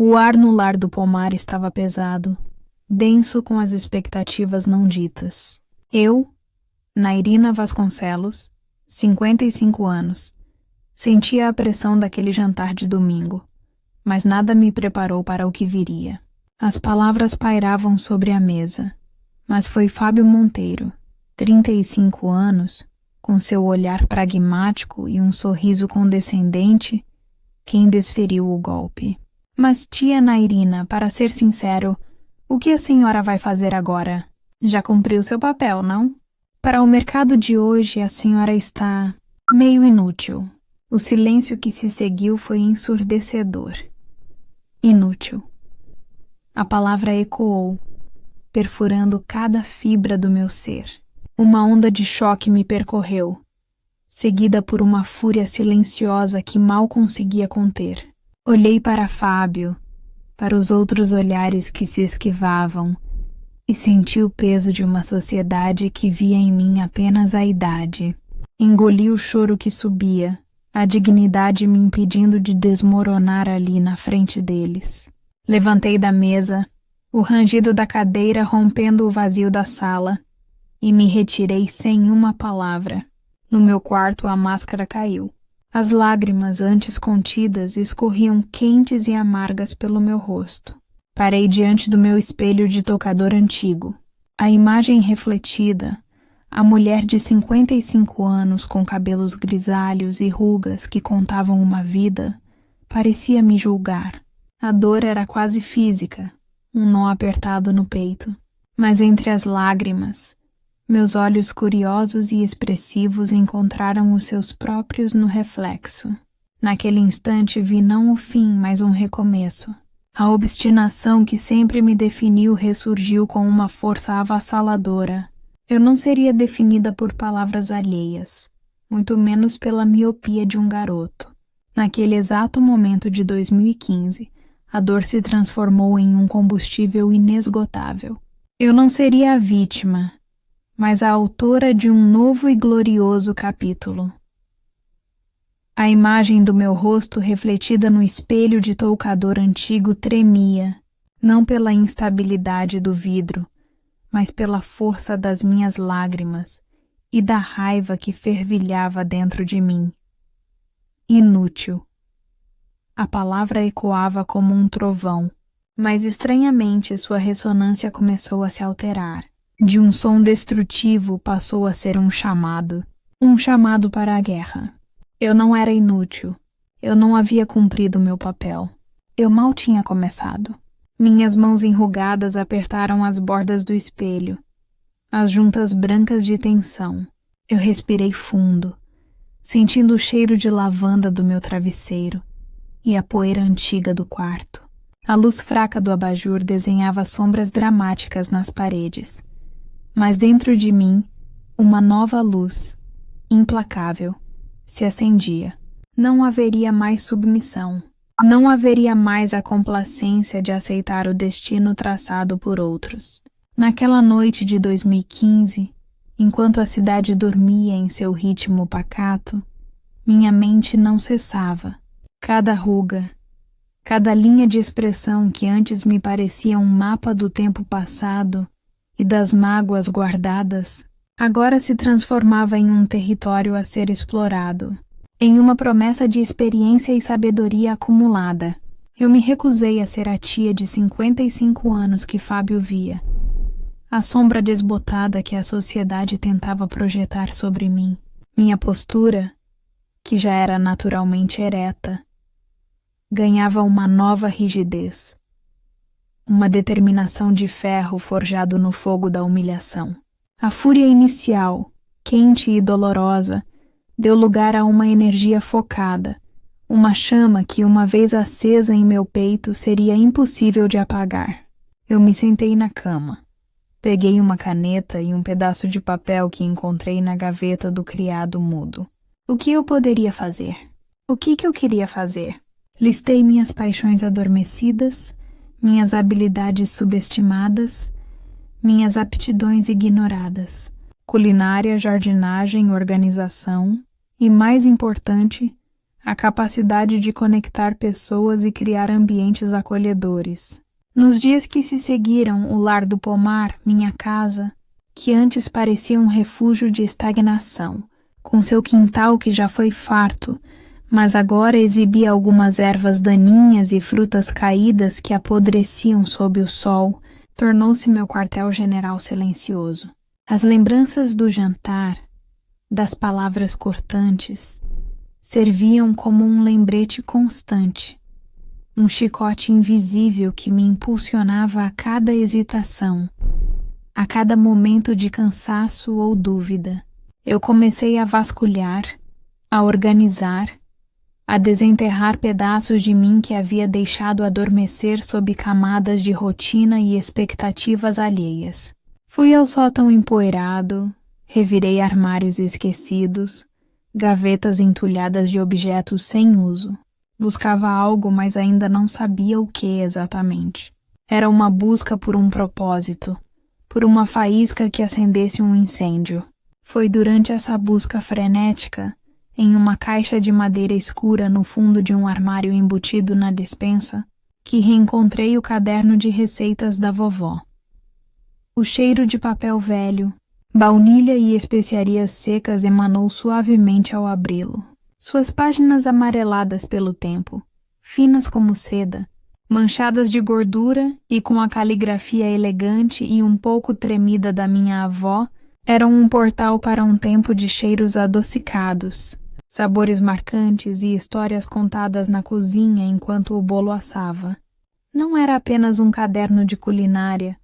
O ar no lar do pomar estava pesado, denso com as expectativas não ditas. Eu, Nairina Vasconcelos, 55 anos, sentia a pressão daquele jantar de domingo, mas nada me preparou para o que viria. As palavras pairavam sobre a mesa, mas foi Fábio Monteiro, 35 anos, com seu olhar pragmático e um sorriso condescendente, quem desferiu o golpe. Mas tia Nairina, para ser sincero, o que a senhora vai fazer agora? Já cumpriu seu papel, não? Para o mercado de hoje, a senhora está meio inútil. O silêncio que se seguiu foi ensurdecedor. Inútil. A palavra ecoou, perfurando cada fibra do meu ser. Uma onda de choque me percorreu, seguida por uma fúria silenciosa que mal conseguia conter. Olhei para Fábio, para os outros olhares que se esquivavam, e senti o peso de uma sociedade que via em mim apenas a idade. Engoli o choro que subia, a dignidade me impedindo de desmoronar ali na frente deles. Levantei da mesa, o rangido da cadeira rompendo o vazio da sala, e me retirei sem uma palavra. No meu quarto a máscara caiu. As lágrimas antes contidas escorriam quentes e amargas pelo meu rosto. Parei diante do meu espelho de tocador antigo. A imagem refletida, a mulher de 55 anos com cabelos grisalhos e rugas que contavam uma vida, parecia me julgar. A dor era quase física, um nó apertado no peito. Mas entre as lágrimas, meus olhos curiosos e expressivos encontraram os seus próprios no reflexo. Naquele instante vi não o fim, mas um recomeço. A obstinação que sempre me definiu ressurgiu com uma força avassaladora. Eu não seria definida por palavras alheias, muito menos pela miopia de um garoto. Naquele exato momento de 2015, a dor se transformou em um combustível inesgotável. Eu não seria a vítima, mas a autora de um novo e glorioso capítulo. A imagem do meu rosto refletida no espelho de toucador antigo tremia, não pela instabilidade do vidro, mas pela força das minhas lágrimas e da raiva que fervilhava dentro de mim. Inútil. A palavra ecoava como um trovão, mas estranhamente sua ressonância começou a se alterar. De um som destrutivo passou a ser um chamado para a guerra. Eu não era inútil, eu não havia cumprido meu papel. Eu mal tinha começado. Minhas mãos enrugadas apertaram as bordas do espelho, as juntas brancas de tensão. Eu respirei fundo, sentindo o cheiro de lavanda do meu travesseiro e a poeira antiga do quarto. A luz fraca do abajur desenhava sombras dramáticas nas paredes. Mas dentro de mim, uma nova luz, implacável, se acendia. Não haveria mais submissão. Não haveria mais a complacência de aceitar o destino traçado por outros. Naquela noite de 2015, enquanto a cidade dormia em seu ritmo pacato, minha mente não cessava. Cada ruga, cada linha de expressão que antes me parecia um mapa do tempo passado e das mágoas guardadas, agora se transformava em um território a ser explorado, em uma promessa de experiência e sabedoria acumulada. Eu me recusei a ser a tia de 55 anos que Fábio via, a sombra desbotada que a sociedade tentava projetar sobre mim. Minha postura, que já era naturalmente ereta, ganhava uma nova rigidez, uma determinação de ferro forjado no fogo da humilhação. A fúria inicial, quente e dolorosa, deu lugar a uma energia focada, uma chama que, uma vez acesa em meu peito, seria impossível de apagar. Eu me sentei na cama. Peguei uma caneta e um pedaço de papel que encontrei na gaveta do criado mudo. O que eu poderia fazer? O que eu queria fazer? Listei minhas paixões adormecidas, minhas habilidades subestimadas, minhas aptidões ignoradas, culinária, jardinagem, organização e, mais importante, a capacidade de conectar pessoas e criar ambientes acolhedores. Nos dias que se seguiram, o lar do pomar, minha casa, que antes parecia um refúgio de estagnação, com seu quintal que já foi farto, mas agora exibia algumas ervas daninhas e frutas caídas que apodreciam sob o sol, tornou-se meu quartel-general silencioso. As lembranças do jantar, das palavras cortantes, serviam como um lembrete constante, um chicote invisível que me impulsionava a cada hesitação, a cada momento de cansaço ou dúvida. Eu comecei a vasculhar, a organizar, a desenterrar pedaços de mim que havia deixado adormecer sob camadas de rotina e expectativas alheias. Fui ao sótão empoeirado, revirei armários esquecidos, gavetas entulhadas de objetos sem uso. Buscava algo, mas ainda não sabia o que exatamente. Era uma busca por um propósito, por uma faísca que acendesse um incêndio. Foi durante essa busca frenética, em uma caixa de madeira escura no fundo de um armário embutido na despensa, que reencontrei o caderno de receitas da vovó. O cheiro de papel velho, baunilha e especiarias secas emanou suavemente ao abri-lo. Suas páginas amareladas pelo tempo, finas como seda, manchadas de gordura e com a caligrafia elegante e um pouco tremida da minha avó, eram um portal para um tempo de cheiros adocicados, sabores marcantes e histórias contadas na cozinha enquanto o bolo assava. Não era apenas um caderno de culinária,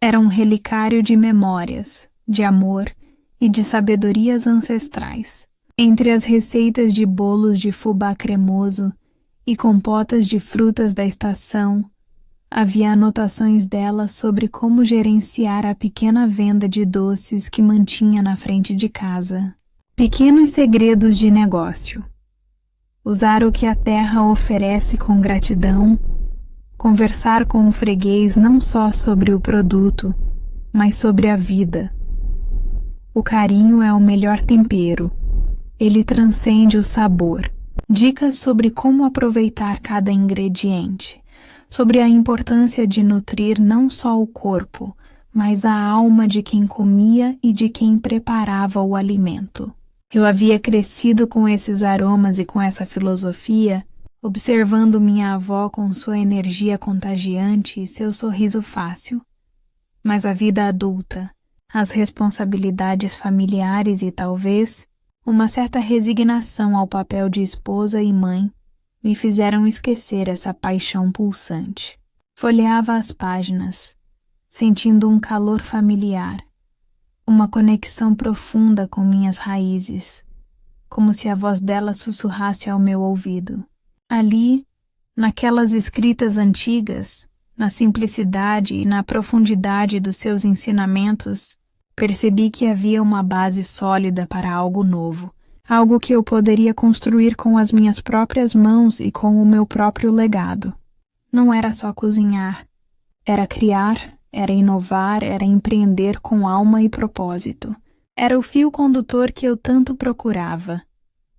era um relicário de memórias, de amor e de sabedorias ancestrais. Entre as receitas de bolos de fubá cremoso e compotas de frutas da estação, havia anotações dela sobre como gerenciar a pequena venda de doces que mantinha na frente de casa. Pequenos segredos de negócio. Usar o que a terra oferece com gratidão, conversar com o freguês não só sobre o produto, mas sobre a vida. O carinho é o melhor tempero. Ele transcende o sabor. Dicas sobre como aproveitar cada ingrediente, sobre a importância de nutrir não só o corpo, mas a alma de quem comia e de quem preparava o alimento. Eu havia crescido com esses aromas e com essa filosofia, observando minha avó com sua energia contagiante e seu sorriso fácil. Mas a vida adulta, as responsabilidades familiares e talvez uma certa resignação ao papel de esposa e mãe me fizeram esquecer essa paixão pulsante. Folheava as páginas, sentindo um calor familiar, uma conexão profunda com minhas raízes, como se a voz dela sussurrasse ao meu ouvido. Ali, naquelas escritas antigas, na simplicidade e na profundidade dos seus ensinamentos, percebi que havia uma base sólida para algo novo, algo que eu poderia construir com as minhas próprias mãos e com o meu próprio legado. Não era só cozinhar, era criar, era inovar, era empreender com alma e propósito. Era o fio condutor que eu tanto procurava.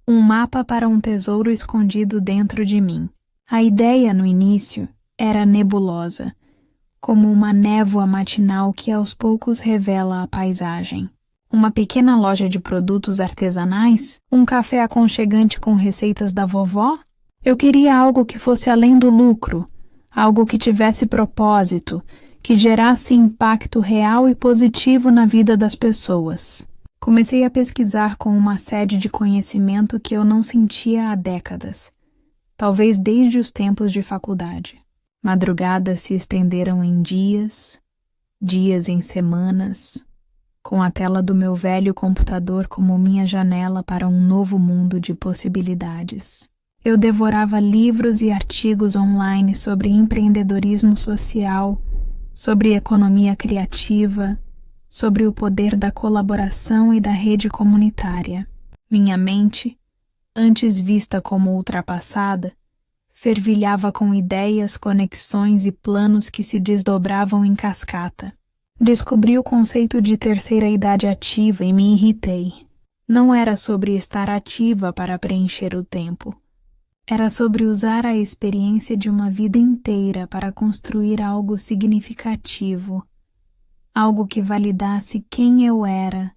Um mapa para um tesouro escondido dentro de mim. A ideia, no início, era nebulosa, como uma névoa matinal que aos poucos revela a paisagem. Uma pequena loja de produtos artesanais? Um café aconchegante com receitas da vovó? Eu queria algo que fosse além do lucro, algo que tivesse propósito, que gerasse impacto real e positivo na vida das pessoas. Comecei a pesquisar com uma sede de conhecimento que eu não sentia há décadas, talvez desde os tempos de faculdade. Madrugadas se estenderam em dias, dias em semanas, com a tela do meu velho computador como minha janela para um novo mundo de possibilidades. Eu devorava livros e artigos online sobre empreendedorismo social, sobre economia criativa, sobre o poder da colaboração e da rede comunitária. Minha mente, antes vista como ultrapassada, fervilhava com ideias, conexões e planos que se desdobravam em cascata. Descobri o conceito de terceira idade ativa e me irritei. Não era sobre estar ativa para preencher o tempo, Era sobre usar a experiência de uma vida inteira para construir algo significativo, algo que validasse quem eu era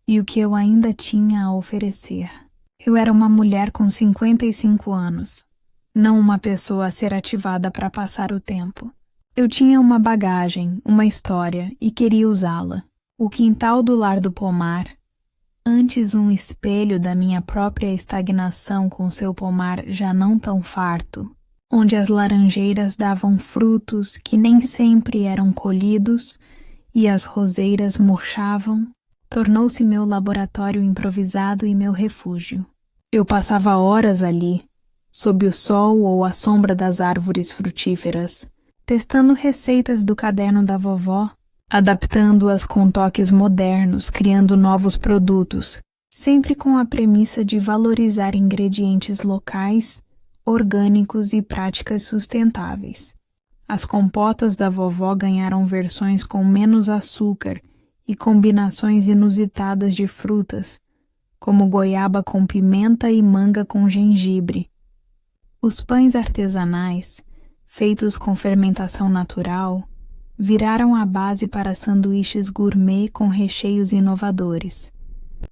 e o que eu ainda tinha a oferecer. Eu era uma mulher com 55 anos, não uma pessoa a ser ativada para passar o tempo. Eu tinha uma bagagem, uma história e queria usá-la. O quintal do lar do pomar, antes um espelho da minha própria estagnação com seu pomar já não tão farto, onde as laranjeiras davam frutos que nem sempre eram colhidos e as roseiras murchavam, tornou-se meu laboratório improvisado e meu refúgio. Eu passava horas ali, sob o sol ou à sombra das árvores frutíferas, testando receitas do caderno da vovó, adaptando-as com toques modernos, criando novos produtos, sempre com a premissa de valorizar ingredientes locais, orgânicos e práticas sustentáveis. As compotas da vovó ganharam versões com menos açúcar e combinações inusitadas de frutas, como goiaba com pimenta e manga com gengibre. Os pães artesanais, feitos com fermentação natural, viraram a base para sanduíches gourmet com recheios inovadores.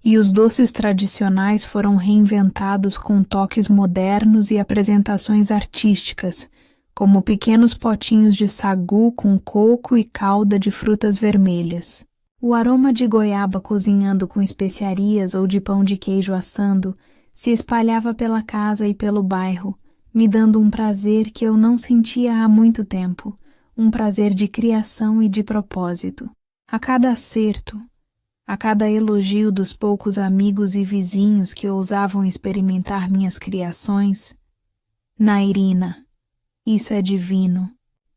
E os doces tradicionais foram reinventados com toques modernos e apresentações artísticas, como pequenos potinhos de sagu com coco e calda de frutas vermelhas. O aroma de goiaba cozinhando com especiarias ou de pão de queijo assando se espalhava pela casa e pelo bairro, me dando um prazer que eu não sentia há muito tempo, um prazer de criação e de propósito. A cada acerto, a cada elogio dos poucos amigos e vizinhos que ousavam experimentar minhas criações, Nairina, isso é divino.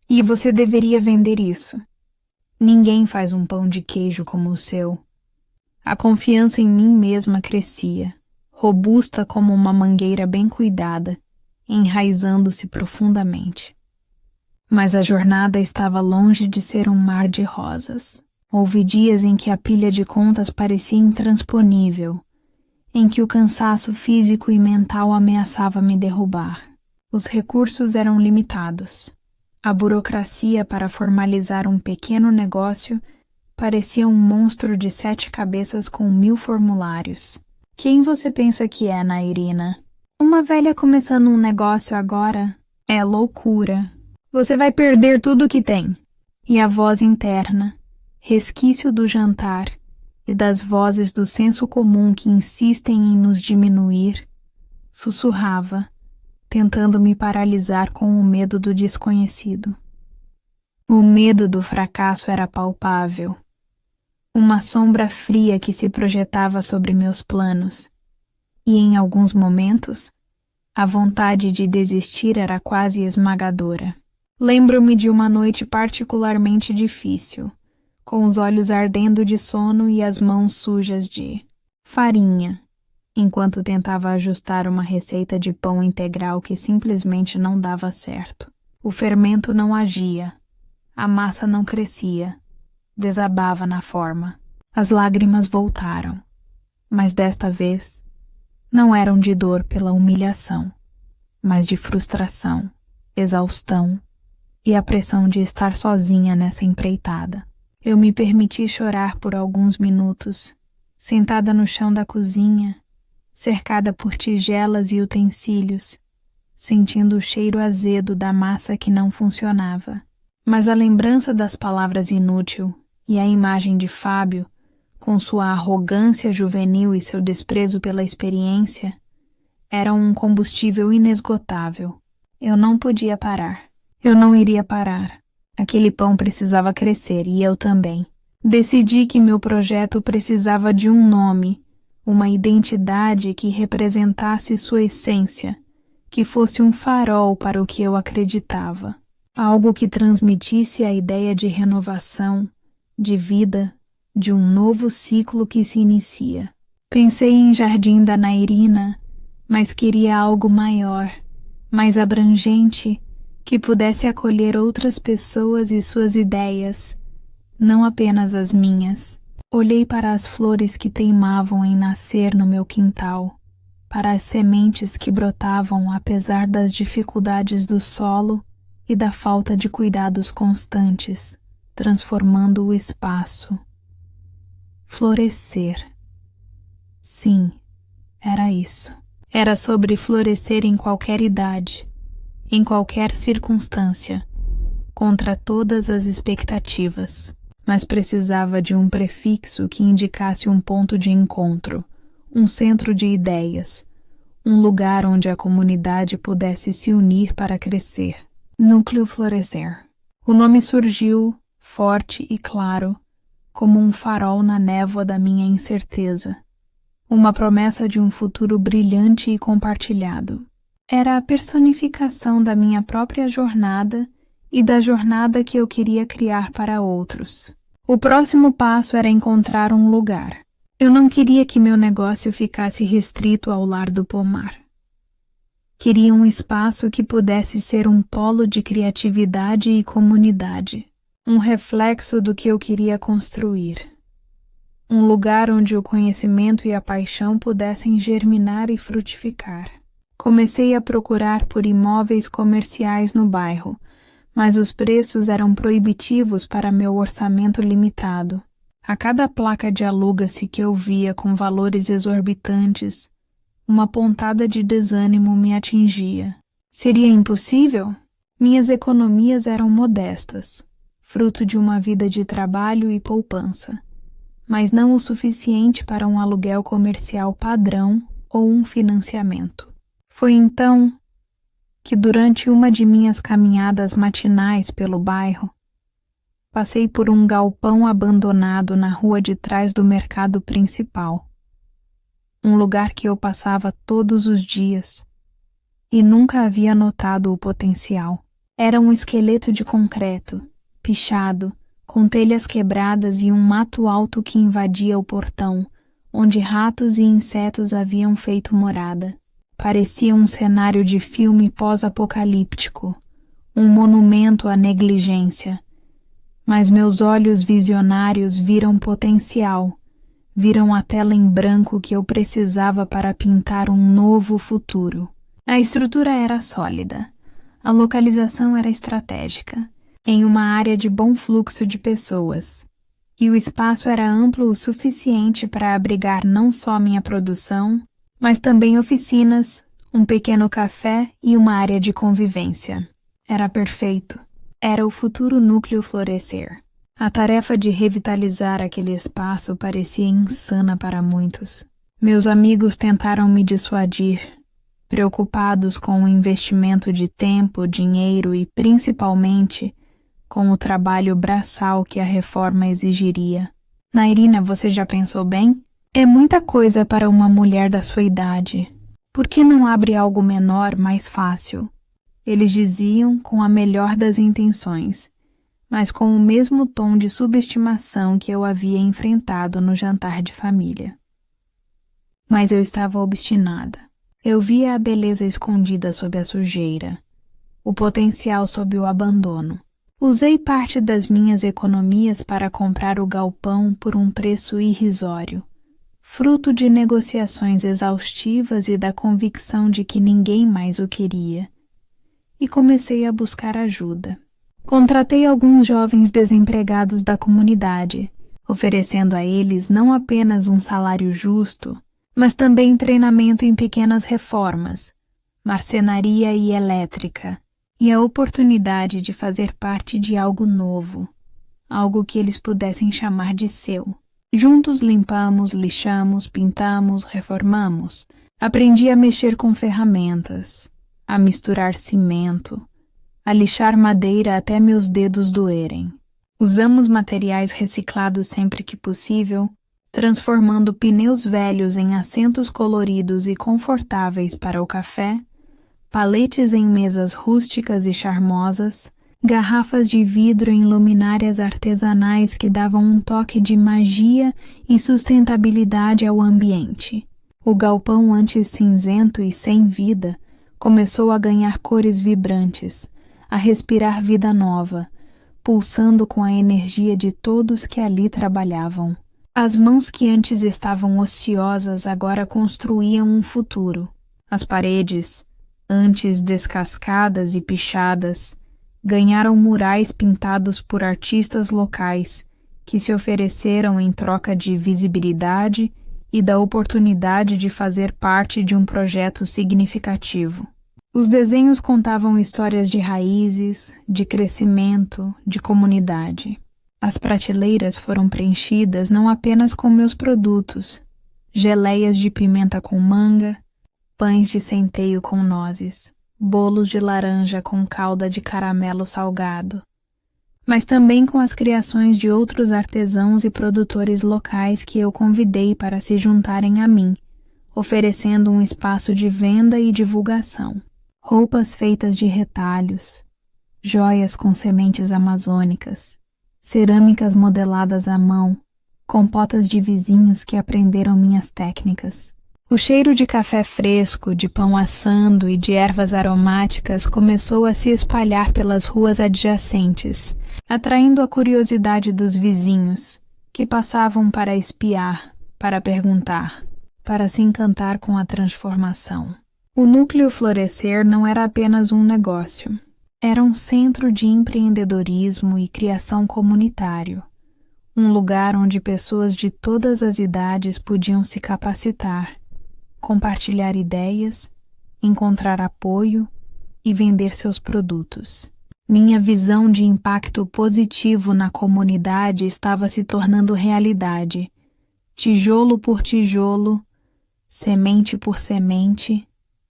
E você deveria vender isso. Ninguém faz um pão de queijo como o seu. A confiança em mim mesma crescia, robusta como uma mangueira bem cuidada, enraizando-se profundamente. Mas a jornada estava longe de ser um mar de rosas. Houve dias em que a pilha de contas parecia intransponível, em que o cansaço físico e mental ameaçava me derrubar. Os recursos eram limitados. A burocracia para formalizar um pequeno negócio parecia um monstro de 7 cabeças com 1000 formulários. Quem você pensa que é, Nairina? Uma velha começando um negócio agora é loucura. Você vai perder tudo o que tem. E a voz interna, resquício do jantar e das vozes do senso comum que insistem em nos diminuir, sussurrava, tentando me paralisar com o medo do desconhecido. O medo do fracasso era palpável. Uma sombra fria que se projetava sobre meus planos, e em alguns momentos, a vontade de desistir era quase esmagadora. Lembro-me de uma noite particularmente difícil, com os olhos ardendo de sono e as mãos sujas de farinha, enquanto tentava ajustar uma receita de pão integral que simplesmente não dava certo. O fermento não agia, a massa não crescia, desabava na forma. As lágrimas voltaram, mas desta vez não eram de dor pela humilhação, mas de frustração, exaustão e a pressão de estar sozinha nessa empreitada. Eu me permiti chorar por alguns minutos, sentada no chão da cozinha, cercada por tigelas e utensílios, sentindo o cheiro azedo da massa que não funcionava. Mas a lembrança das palavras inútil e a imagem de Fábio, com sua arrogância juvenil e seu desprezo pela experiência, eram um combustível inesgotável. Eu não podia parar. Eu não iria parar. Aquele pão precisava crescer e eu também. Decidi que meu projeto precisava de um nome, uma identidade que representasse sua essência, que fosse um farol para o que eu acreditava. Algo que transmitisse a ideia de renovação, de vida, de um novo ciclo que se inicia. Pensei em Jardim da Nairina, mas queria algo maior, mais abrangente, que pudesse acolher outras pessoas e suas ideias, não apenas as minhas. Olhei para as flores que teimavam em nascer no meu quintal, para as sementes que brotavam apesar das dificuldades do solo e da falta de cuidados constantes, transformando o espaço. Florescer. Sim, era isso. Era sobre florescer em qualquer idade, em qualquer circunstância, contra todas as expectativas, mas precisava de um prefixo que indicasse um ponto de encontro, um centro de ideias, um lugar onde a comunidade pudesse se unir para crescer. Núcleo Florescer. O nome surgiu, forte e claro, como um farol na névoa da minha incerteza, uma promessa de um futuro brilhante e compartilhado. Era a personificação da minha própria jornada e da jornada que eu queria criar para outros. O próximo passo era encontrar um lugar. Eu não queria que meu negócio ficasse restrito ao lar do pomar. Queria um espaço que pudesse ser um polo de criatividade e comunidade, um reflexo do que eu queria construir. Um lugar onde o conhecimento e a paixão pudessem germinar e frutificar. Comecei a procurar por imóveis comerciais no bairro, mas os preços eram proibitivos para meu orçamento limitado. A cada placa de aluga-se que eu via com valores exorbitantes, uma pontada de desânimo me atingia. Seria impossível? Minhas economias eram modestas, fruto de uma vida de trabalho e poupança, mas não o suficiente para um aluguel comercial padrão ou um financiamento. Foi então que, durante uma de minhas caminhadas matinais pelo bairro, passei por um galpão abandonado na rua de trás do mercado principal, um lugar que eu passava todos os dias e nunca havia notado o potencial. Era um esqueleto de concreto, pichado, com telhas quebradas e um mato alto que invadia o portão, onde ratos e insetos haviam feito morada. Parecia um cenário de filme pós-apocalíptico, um monumento à negligência. Mas meus olhos visionários viram potencial, viram a tela em branco que eu precisava para pintar um novo futuro. A estrutura era sólida, a localização era estratégica, em uma área de bom fluxo de pessoas, e o espaço era amplo o suficiente para abrigar não só minha produção, mas também oficinas, um pequeno café e uma área de convivência. Era perfeito. Era o futuro núcleo Florescer. A tarefa de revitalizar aquele espaço parecia insana para muitos. Meus amigos tentaram me dissuadir, preocupados com o investimento de tempo, dinheiro e, principalmente, com o trabalho braçal que a reforma exigiria. Nairina, você já pensou bem? É muita coisa para uma mulher da sua idade. Por que não abre algo menor, mais fácil? Eles diziam com a melhor das intenções, mas com o mesmo tom de subestimação que eu havia enfrentado no jantar de família. Mas eu estava obstinada. Eu via a beleza escondida sob a sujeira, o potencial sob o abandono. Usei parte das minhas economias para comprar o galpão por um preço irrisório, fruto de negociações exaustivas e da convicção de que ninguém mais o queria. E comecei a buscar ajuda. Contratei alguns jovens desempregados da comunidade, oferecendo a eles não apenas um salário justo, mas também treinamento em pequenas reformas, marcenaria e elétrica, e a oportunidade de fazer parte de algo novo, algo que eles pudessem chamar de seu. Juntos limpamos, lixamos, pintamos, reformamos. Aprendi a mexer com ferramentas, a misturar cimento, a lixar madeira até meus dedos doerem. Usamos materiais reciclados sempre que possível, transformando pneus velhos em assentos coloridos e confortáveis para o café, paletes em mesas rústicas e charmosas, garrafas de vidro em luminárias artesanais que davam um toque de magia e sustentabilidade ao ambiente. O galpão antes cinzento e sem vida começou a ganhar cores vibrantes, a respirar vida nova, pulsando com a energia de todos que ali trabalhavam. As mãos que antes estavam ociosas agora construíam um futuro. As paredes, antes descascadas e pichadas, ganharam murais pintados por artistas locais que se ofereceram em troca de visibilidade e da oportunidade de fazer parte de um projeto significativo. Os desenhos contavam histórias de raízes, de crescimento, de comunidade. As prateleiras foram preenchidas não apenas com meus produtos, geleias de pimenta com manga, pães de centeio com nozes, bolos de laranja com calda de caramelo salgado, mas também com as criações de outros artesãos e produtores locais que eu convidei para se juntarem a mim, oferecendo um espaço de venda e divulgação. Roupas feitas de retalhos, joias com sementes amazônicas, cerâmicas modeladas à mão, compotas de vizinhos que aprenderam minhas técnicas. O cheiro de café fresco, de pão assando e de ervas aromáticas começou a se espalhar pelas ruas adjacentes, atraindo a curiosidade dos vizinhos, que passavam para espiar, para perguntar, para se encantar com a transformação. O Núcleo Florescer não era apenas um negócio. Era um centro de empreendedorismo e criação comunitário, um lugar onde pessoas de todas as idades podiam se capacitar, compartilhar ideias, encontrar apoio e vender seus produtos. Minha visão de impacto positivo na comunidade estava se tornando realidade, tijolo por tijolo, semente por semente,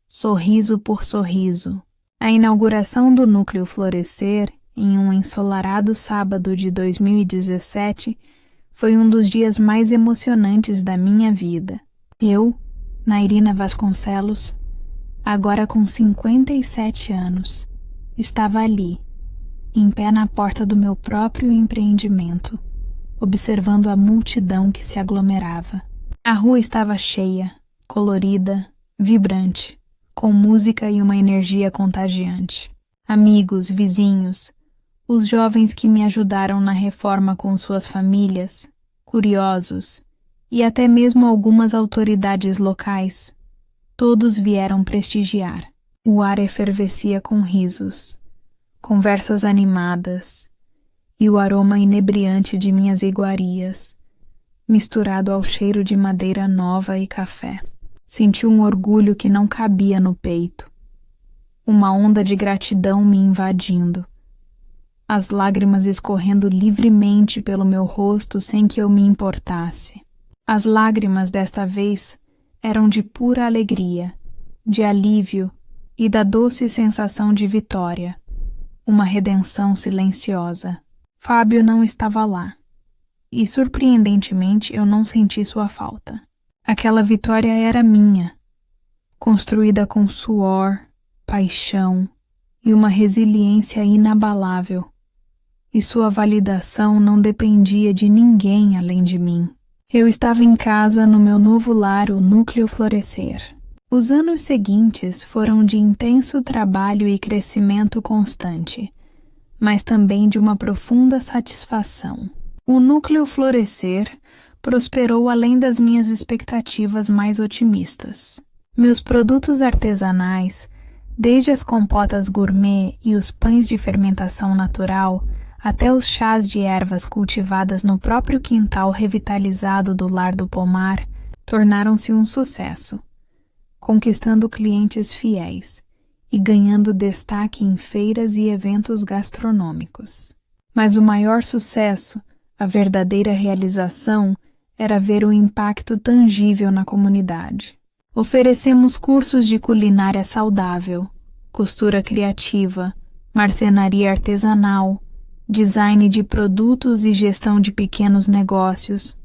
sorriso por sorriso. A inauguração do Núcleo Florescer, em um ensolarado sábado de 2017, foi um dos dias mais emocionantes da minha vida. Eu, Nairina Vasconcelos, agora com 57 anos, estava ali, em pé na porta do meu próprio empreendimento, observando a multidão que se aglomerava. A rua estava cheia, colorida, vibrante, com música e uma energia contagiante. Amigos, vizinhos, os jovens que me ajudaram na reforma com suas famílias, curiosos, e até mesmo algumas autoridades locais, todos vieram prestigiar. O ar efervescia com risos, conversas animadas e o aroma inebriante de minhas iguarias, misturado ao cheiro de madeira nova e café. Senti um orgulho que não cabia no peito, uma onda de gratidão me invadindo, as lágrimas escorrendo livremente pelo meu rosto sem que eu me importasse. As lágrimas desta vez eram de pura alegria, de alívio e da doce sensação de vitória, uma redenção silenciosa. Fábio não estava lá, e surpreendentemente eu não senti sua falta. Aquela vitória era minha, construída com suor, paixão e uma resiliência inabalável, e sua validação não dependia de ninguém além de mim. Eu estava em casa no meu novo lar, o Núcleo Florescer. Os anos seguintes foram de intenso trabalho e crescimento constante, mas também de uma profunda satisfação. O Núcleo Florescer prosperou além das minhas expectativas mais otimistas. Meus produtos artesanais, desde as compotas gourmet e os pães de fermentação natural, até os chás de ervas cultivadas no próprio quintal revitalizado do Lar do Pomar, tornaram-se um sucesso, conquistando clientes fiéis e ganhando destaque em feiras e eventos gastronômicos. Mas o maior sucesso, a verdadeira realização, era ver o impacto tangível na comunidade. Oferecemos cursos de culinária saudável, costura criativa, marcenaria artesanal, design de produtos e gestão de pequenos negócios,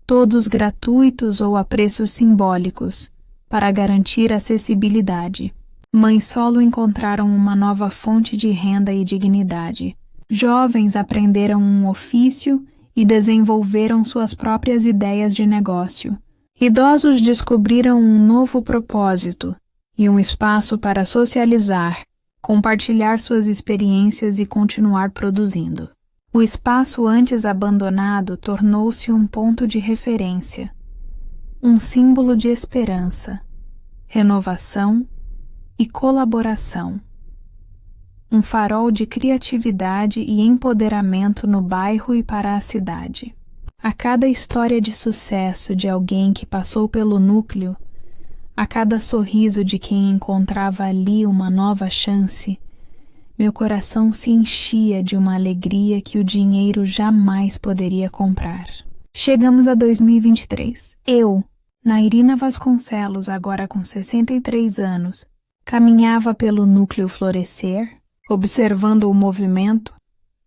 todos gratuitos ou a preços simbólicos, para garantir acessibilidade. Mães solo encontraram uma nova fonte de renda e dignidade. Jovens aprenderam um ofício e desenvolveram suas próprias ideias de negócio. Idosos descobriram um novo propósito e um espaço para socializar, compartilhar suas experiências e continuar produzindo. O espaço antes abandonado tornou-se um ponto de referência, um símbolo de esperança, renovação e colaboração. Um farol de criatividade e empoderamento no bairro e para a cidade. A cada história de sucesso de alguém que passou pelo núcleo, a cada sorriso de quem encontrava ali uma nova chance, meu coração se enchia de uma alegria que o dinheiro jamais poderia comprar. Chegamos a 2023. Eu, Nairina Vasconcelos, agora com 63 anos, caminhava pelo núcleo florescer, observando o movimento,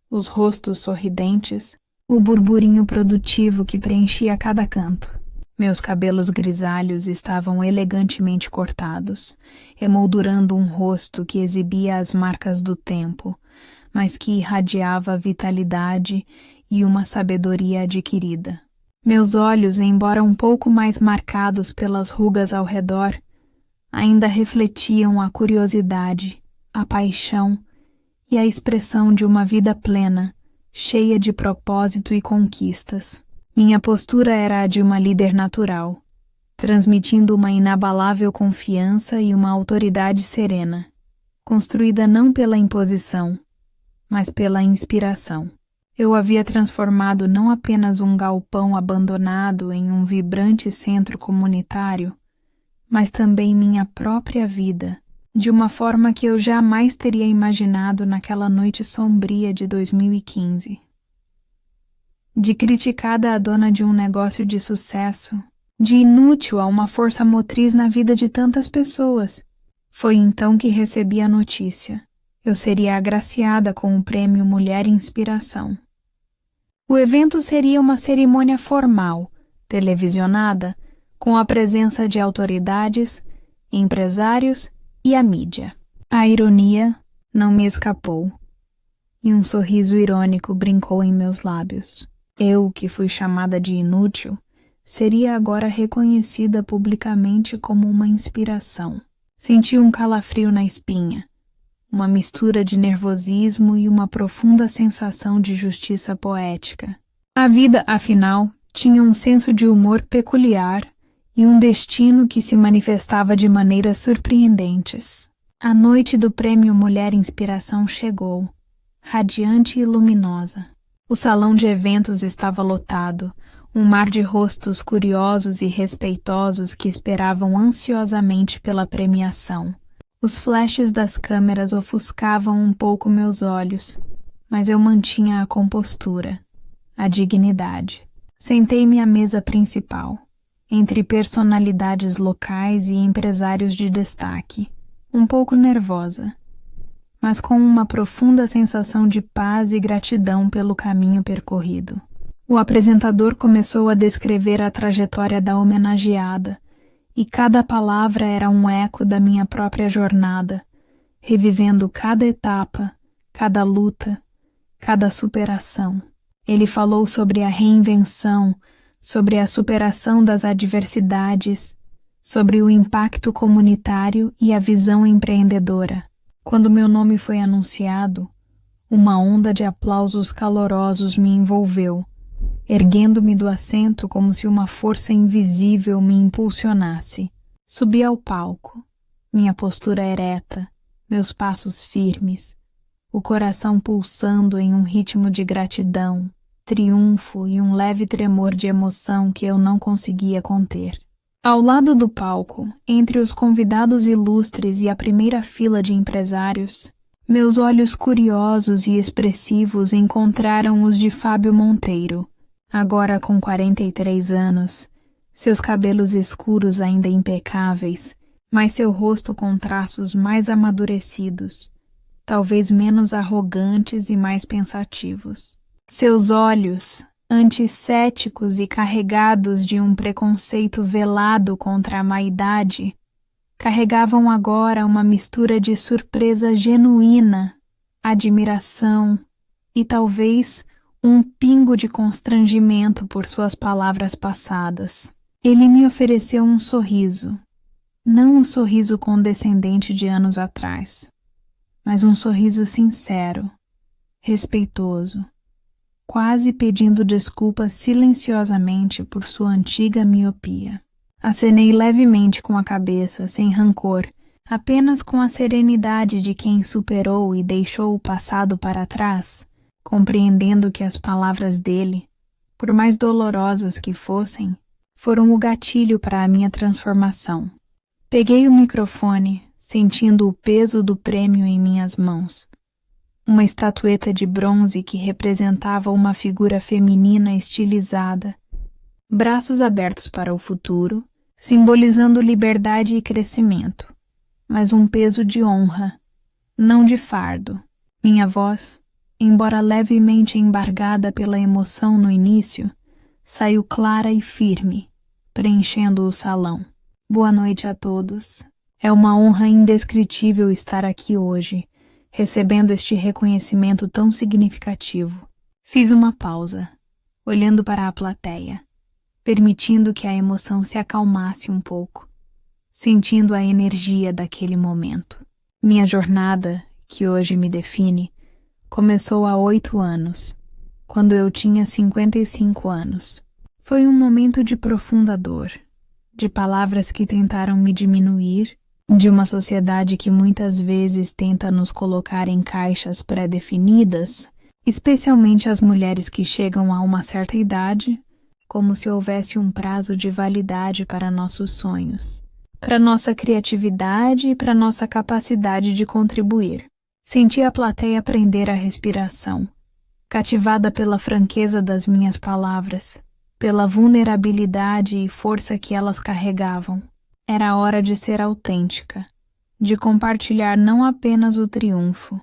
os rostos sorridentes, o burburinho produtivo que preenchia cada canto. Meus cabelos grisalhos estavam elegantemente cortados, emoldurando um rosto que exibia as marcas do tempo, mas que irradiava vitalidade e uma sabedoria adquirida. Meus olhos, embora um pouco mais marcados pelas rugas ao redor, ainda refletiam a curiosidade, a paixão e a expressão de uma vida plena, cheia de propósito e conquistas. Minha postura era a de uma líder natural, transmitindo uma inabalável confiança e uma autoridade serena, construída não pela imposição, mas pela inspiração. Eu havia transformado não apenas um galpão abandonado em um vibrante centro comunitário, mas também minha própria vida, de uma forma que eu jamais teria imaginado naquela noite sombria de 2015. De criticada a dona de um negócio de sucesso, de inútil a uma força motriz na vida de tantas pessoas, foi então que recebi a notícia. Eu seria agraciada com o prêmio Mulher Inspiração. O evento seria uma cerimônia formal, televisionada, com a presença de autoridades, empresários e a mídia. A ironia não me escapou, e um sorriso irônico brincou em meus lábios. Eu, que fui chamada de inútil, seria agora reconhecida publicamente como uma inspiração. Senti um calafrio na espinha, uma mistura de nervosismo e uma profunda sensação de justiça poética. A vida, afinal, tinha um senso de humor peculiar e um destino que se manifestava de maneiras surpreendentes. A noite do Prêmio Mulher Inspiração chegou, radiante e luminosa. O salão de eventos estava lotado, um mar de rostos curiosos e respeitosos que esperavam ansiosamente pela premiação. Os flashes das câmeras ofuscavam um pouco meus olhos, mas eu mantinha a compostura, a dignidade. Sentei-me à mesa principal, entre personalidades locais e empresários de destaque, um pouco nervosa, mas com uma profunda sensação de paz e gratidão pelo caminho percorrido. O apresentador começou a descrever a trajetória da homenageada, e cada palavra era um eco da minha própria jornada, revivendo cada etapa, cada luta, cada superação. Ele falou sobre a reinvenção, sobre a superação das adversidades, sobre o impacto comunitário e a visão empreendedora. Quando meu nome foi anunciado, uma onda de aplausos calorosos me envolveu, erguendo-me do assento como se uma força invisível me impulsionasse. Subi ao palco, minha postura ereta, meus passos firmes, o coração pulsando em um ritmo de gratidão, triunfo e um leve tremor de emoção que eu não conseguia conter. Ao lado do palco, entre os convidados ilustres e a primeira fila de empresários, meus olhos curiosos e expressivos encontraram os de Fábio Monteiro, agora com 43 anos, seus cabelos escuros ainda impecáveis, mas seu rosto com traços mais amadurecidos, talvez menos arrogantes e mais pensativos. Seus olhos, anticéticos e carregados de um preconceito velado contra a má-idade, carregavam agora uma mistura de surpresa genuína, admiração e talvez um pingo de constrangimento por suas palavras passadas. Ele me ofereceu um sorriso, não um sorriso condescendente de anos atrás, mas um sorriso sincero, respeitoso, quase pedindo desculpas silenciosamente por sua antiga miopia. Acenei levemente com a cabeça, sem rancor, apenas com a serenidade de quem superou e deixou o passado para trás, compreendendo que as palavras dele, por mais dolorosas que fossem, foram o gatilho para a minha transformação. Peguei o microfone, sentindo o peso do prêmio em minhas mãos. Uma estatueta de bronze que representava uma figura feminina estilizada, braços abertos para o futuro, simbolizando liberdade e crescimento, mas um peso de honra, não de fardo. Minha voz, embora levemente embargada pela emoção no início, saiu clara e firme, preenchendo o salão. Boa noite a todos. É uma honra indescritível estar aqui hoje, recebendo este reconhecimento tão significativo. Fiz uma pausa, olhando para a plateia, permitindo que a emoção se acalmasse um pouco, sentindo a energia daquele momento. Minha jornada, que hoje me define, começou há 8 anos, quando eu tinha 55 anos. Foi um momento de profunda dor, de palavras que tentaram me diminuir, de uma sociedade que muitas vezes tenta nos colocar em caixas pré-definidas, especialmente as mulheres que chegam a uma certa idade, como se houvesse um prazo de validade para nossos sonhos, para nossa criatividade e para nossa capacidade de contribuir. Senti a plateia prender a respiração, cativada pela franqueza das minhas palavras, pela vulnerabilidade e força que elas carregavam. Era hora de ser autêntica, de compartilhar não apenas o triunfo,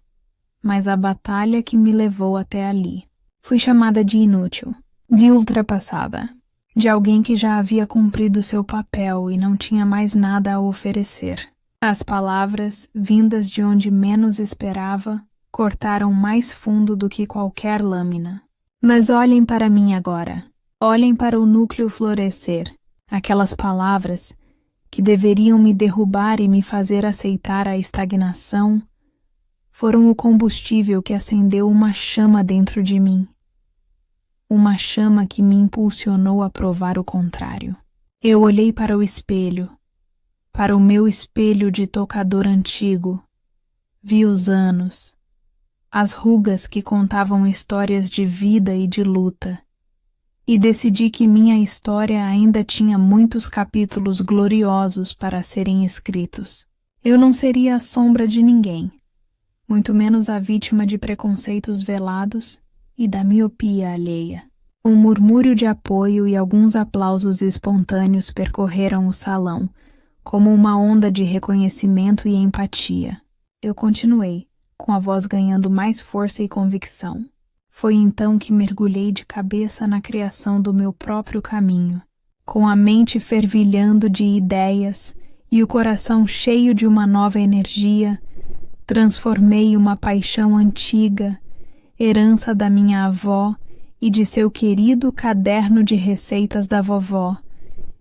mas a batalha que me levou até ali. Fui chamada de inútil, de ultrapassada, de alguém que já havia cumprido seu papel e não tinha mais nada a oferecer. As palavras, vindas de onde menos esperava, cortaram mais fundo do que qualquer lâmina. Mas olhem para mim agora. Olhem para o núcleo florescer. Aquelas palavras que deveriam me derrubar e me fazer aceitar a estagnação, foram o combustível que acendeu uma chama dentro de mim. Uma chama que me impulsionou a provar o contrário. Eu olhei para o espelho, para o meu espelho de tocador antigo. Vi os anos, as rugas que contavam histórias de vida e de luta, e decidi que minha história ainda tinha muitos capítulos gloriosos para serem escritos. Eu não seria a sombra de ninguém, muito menos a vítima de preconceitos velados e da miopia alheia. Um murmúrio de apoio e alguns aplausos espontâneos percorreram o salão, como uma onda de reconhecimento e empatia. Eu continuei, com a voz ganhando mais força e convicção. Foi então que mergulhei de cabeça na criação do meu próprio caminho, com a mente fervilhando de ideias e o coração cheio de uma nova energia. Transformei uma paixão antiga, herança da minha avó e de seu querido caderno de receitas da vovó,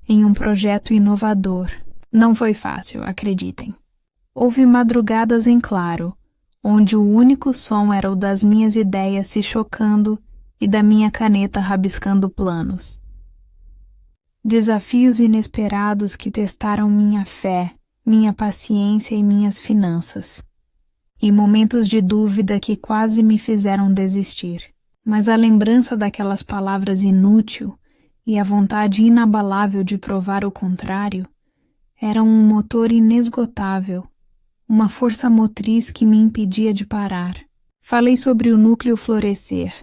em um projeto inovador. Não foi fácil, acreditem. Houve madrugadas em claro, onde o único som era o das minhas ideias se chocando e da minha caneta rabiscando planos. Desafios inesperados que testaram minha fé, minha paciência e minhas finanças. E momentos de dúvida que quase me fizeram desistir. Mas a lembrança daquelas palavras inútil e a vontade inabalável de provar o contrário eram um motor inesgotável, uma força motriz que me impedia de parar. Falei sobre o núcleo florescer,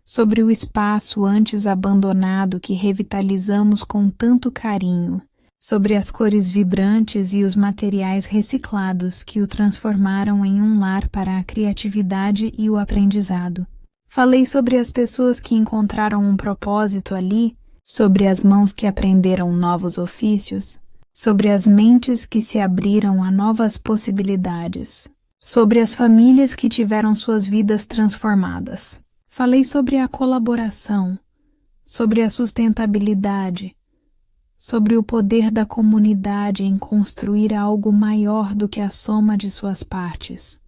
sobre o espaço antes abandonado que revitalizamos com tanto carinho, sobre as cores vibrantes e os materiais reciclados que o transformaram em um lar para a criatividade e o aprendizado. Falei sobre as pessoas que encontraram um propósito ali, sobre as mãos que aprenderam novos ofícios, sobre as mentes que se abriram a novas possibilidades, sobre as famílias que tiveram suas vidas transformadas. Falei sobre a colaboração, sobre a sustentabilidade, sobre o poder da comunidade em construir algo maior do que a soma de suas partes.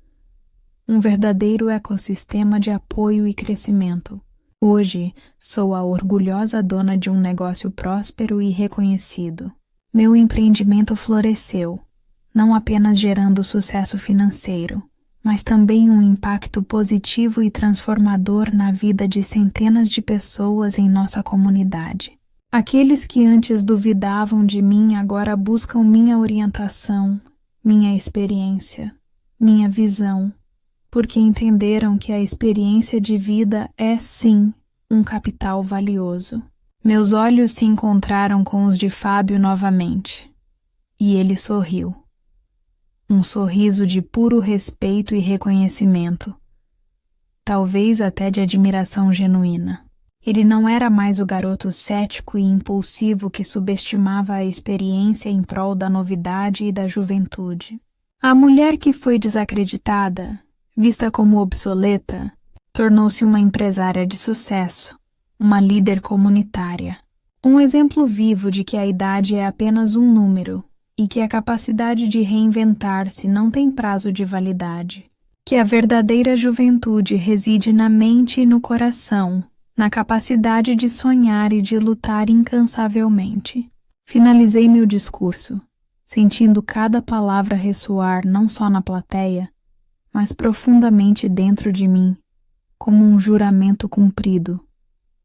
Um verdadeiro ecossistema de apoio e crescimento. Hoje, sou a orgulhosa dona de um negócio próspero e reconhecido. Meu empreendimento floresceu, não apenas gerando sucesso financeiro, mas também um impacto positivo e transformador na vida de centenas de pessoas em nossa comunidade. Aqueles que antes duvidavam de mim agora buscam minha orientação, minha experiência, minha visão, porque entenderam que a experiência de vida é, sim, um capital valioso. Meus olhos se encontraram com os de Fábio novamente, e ele sorriu. Um sorriso de puro respeito e reconhecimento, talvez até de admiração genuína. Ele não era mais o garoto cético e impulsivo que subestimava a experiência em prol da novidade e da juventude. A mulher que foi desacreditada, vista como obsoleta, tornou-se uma empresária de sucesso, uma líder comunitária. Um exemplo vivo de que a idade é apenas um número e que a capacidade de reinventar-se não tem prazo de validade. Que a verdadeira juventude reside na mente e no coração, na capacidade de sonhar e de lutar incansavelmente. Finalizei meu discurso, sentindo cada palavra ressoar não só na plateia, mas profundamente dentro de mim, como um juramento cumprido,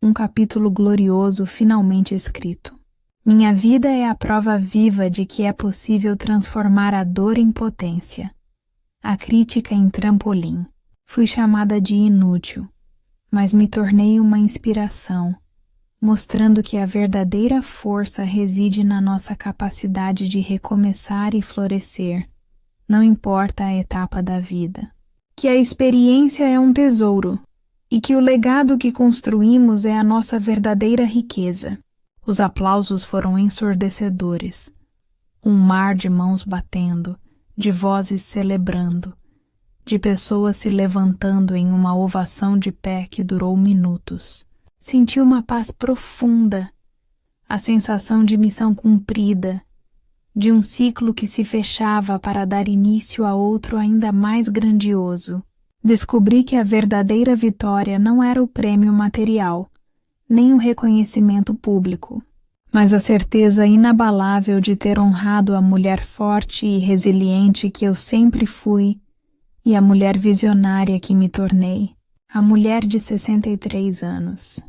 um capítulo glorioso finalmente escrito. Minha vida é a prova viva de que é possível transformar a dor em potência, a crítica em trampolim. Fui chamada de inútil, mas me tornei uma inspiração, mostrando que a verdadeira força reside na nossa capacidade de recomeçar e florescer, não importa a etapa da vida. Que a experiência é um tesouro e que o legado que construímos é a nossa verdadeira riqueza. Os aplausos foram ensurdecedores. Um mar de mãos batendo, de vozes celebrando, de pessoas se levantando em uma ovação de pé que durou minutos. Senti uma paz profunda, a sensação de missão cumprida, de um ciclo que se fechava para dar início a outro ainda mais grandioso. Descobri que a verdadeira vitória não era o prêmio material, nem o reconhecimento público, mas a certeza inabalável de ter honrado a mulher forte e resiliente que eu sempre fui e a mulher visionária que me tornei, a mulher de 63 anos,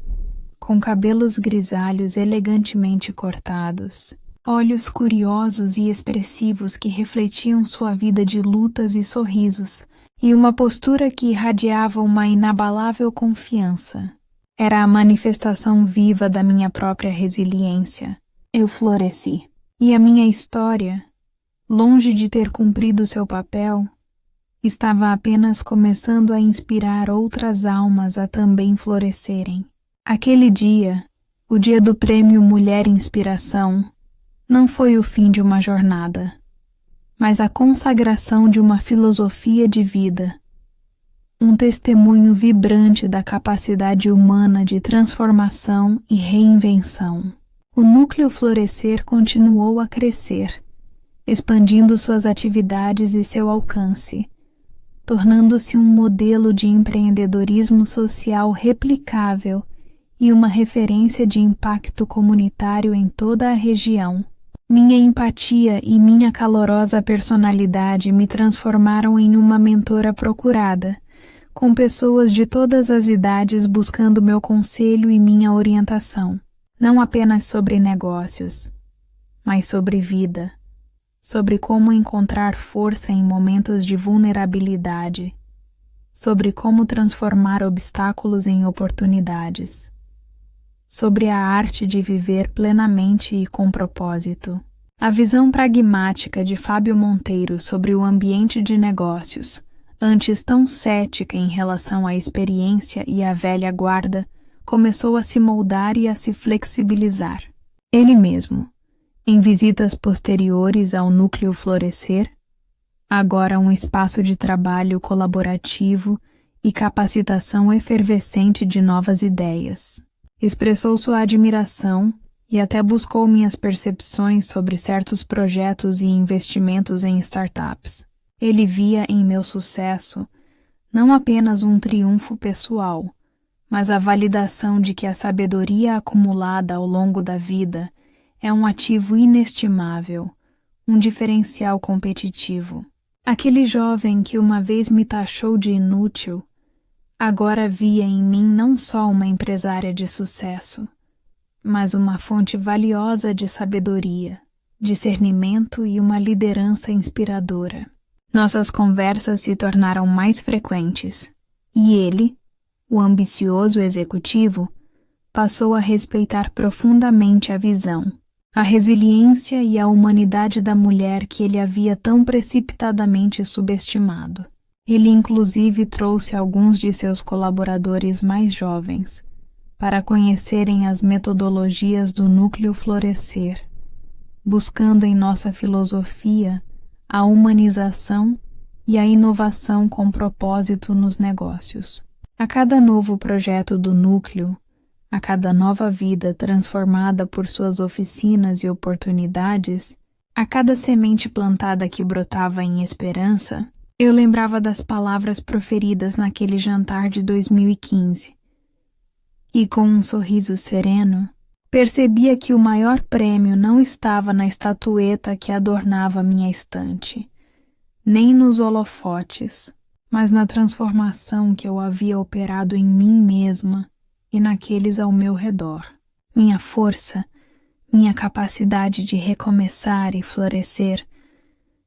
com cabelos grisalhos elegantemente cortados, olhos curiosos e expressivos que refletiam sua vida de lutas e sorrisos, e uma postura que irradiava uma inabalável confiança. Era a manifestação viva da minha própria resiliência. Eu floresci. E a minha história, longe de ter cumprido seu papel, estava apenas começando a inspirar outras almas a também florescerem. Aquele dia, o dia do prêmio Mulher Inspiração, não foi o fim de uma jornada, mas a consagração de uma filosofia de vida, um testemunho vibrante da capacidade humana de transformação e reinvenção. O Núcleo Florescer continuou a crescer, expandindo suas atividades e seu alcance, tornando-se um modelo de empreendedorismo social replicável e uma referência de impacto comunitário em toda a região. Minha empatia e minha calorosa personalidade me transformaram em uma mentora procurada, com pessoas de todas as idades buscando meu conselho e minha orientação, não apenas sobre negócios, mas sobre vida, sobre como encontrar força em momentos de vulnerabilidade, sobre como transformar obstáculos em oportunidades, sobre a arte de viver plenamente e com propósito. A visão pragmática de Fábio Monteiro sobre o ambiente de negócios, antes tão cética em relação à experiência e à velha guarda, começou a se moldar e a se flexibilizar. Ele mesmo, em visitas posteriores ao Núcleo Florescer, agora um espaço de trabalho colaborativo e capacitação efervescente de novas ideias. Expressou sua admiração e até buscou minhas percepções sobre certos projetos e investimentos em startups. Ele via em meu sucesso não apenas um triunfo pessoal, mas a validação de que a sabedoria acumulada ao longo da vida é um ativo inestimável, um diferencial competitivo. Aquele jovem que uma vez me taxou de inútil, agora via em mim não só uma empresária de sucesso, mas uma fonte valiosa de sabedoria, discernimento e uma liderança inspiradora. Nossas conversas se tornaram mais frequentes, e ele, o ambicioso executivo, passou a respeitar profundamente a visão, a resiliência e a humanidade da mulher que ele havia tão precipitadamente subestimado. Ele inclusive trouxe alguns de seus colaboradores mais jovens para conhecerem as metodologias do Núcleo Florescer, buscando em nossa filosofia a humanização e a inovação com propósito nos negócios. A cada novo projeto do núcleo, a cada nova vida transformada por suas oficinas e oportunidades, a cada semente plantada que brotava em esperança, eu lembrava das palavras proferidas naquele jantar de 2015. E com um sorriso sereno, percebia que o maior prêmio não estava na estatueta que adornava minha estante, nem nos holofotes, mas na transformação que eu havia operado em mim mesma e naqueles ao meu redor. Minha força, minha capacidade de recomeçar e florescer,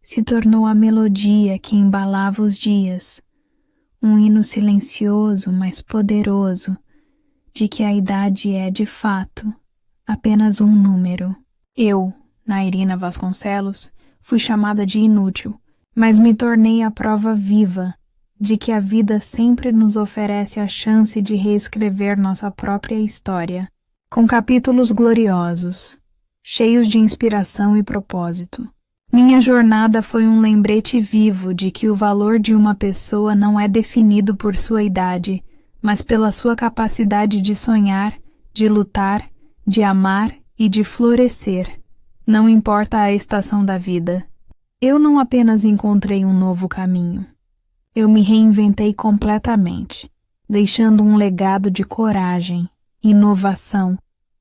se tornou a melodia que embalava os dias, um hino silencioso, mas poderoso, de que a idade é, de fato, apenas um número. Eu, Nairina Vasconcelos, fui chamada de inútil, mas me tornei a prova viva de que a vida sempre nos oferece a chance de reescrever nossa própria história, com capítulos gloriosos, cheios de inspiração e propósito. Minha jornada foi um lembrete vivo de que o valor de uma pessoa não é definido por sua idade, mas pela sua capacidade de sonhar, de lutar, de amar e de florescer. Não importa a estação da vida. Eu não apenas encontrei um novo caminho. Eu me reinventei completamente, deixando um legado de coragem, inovação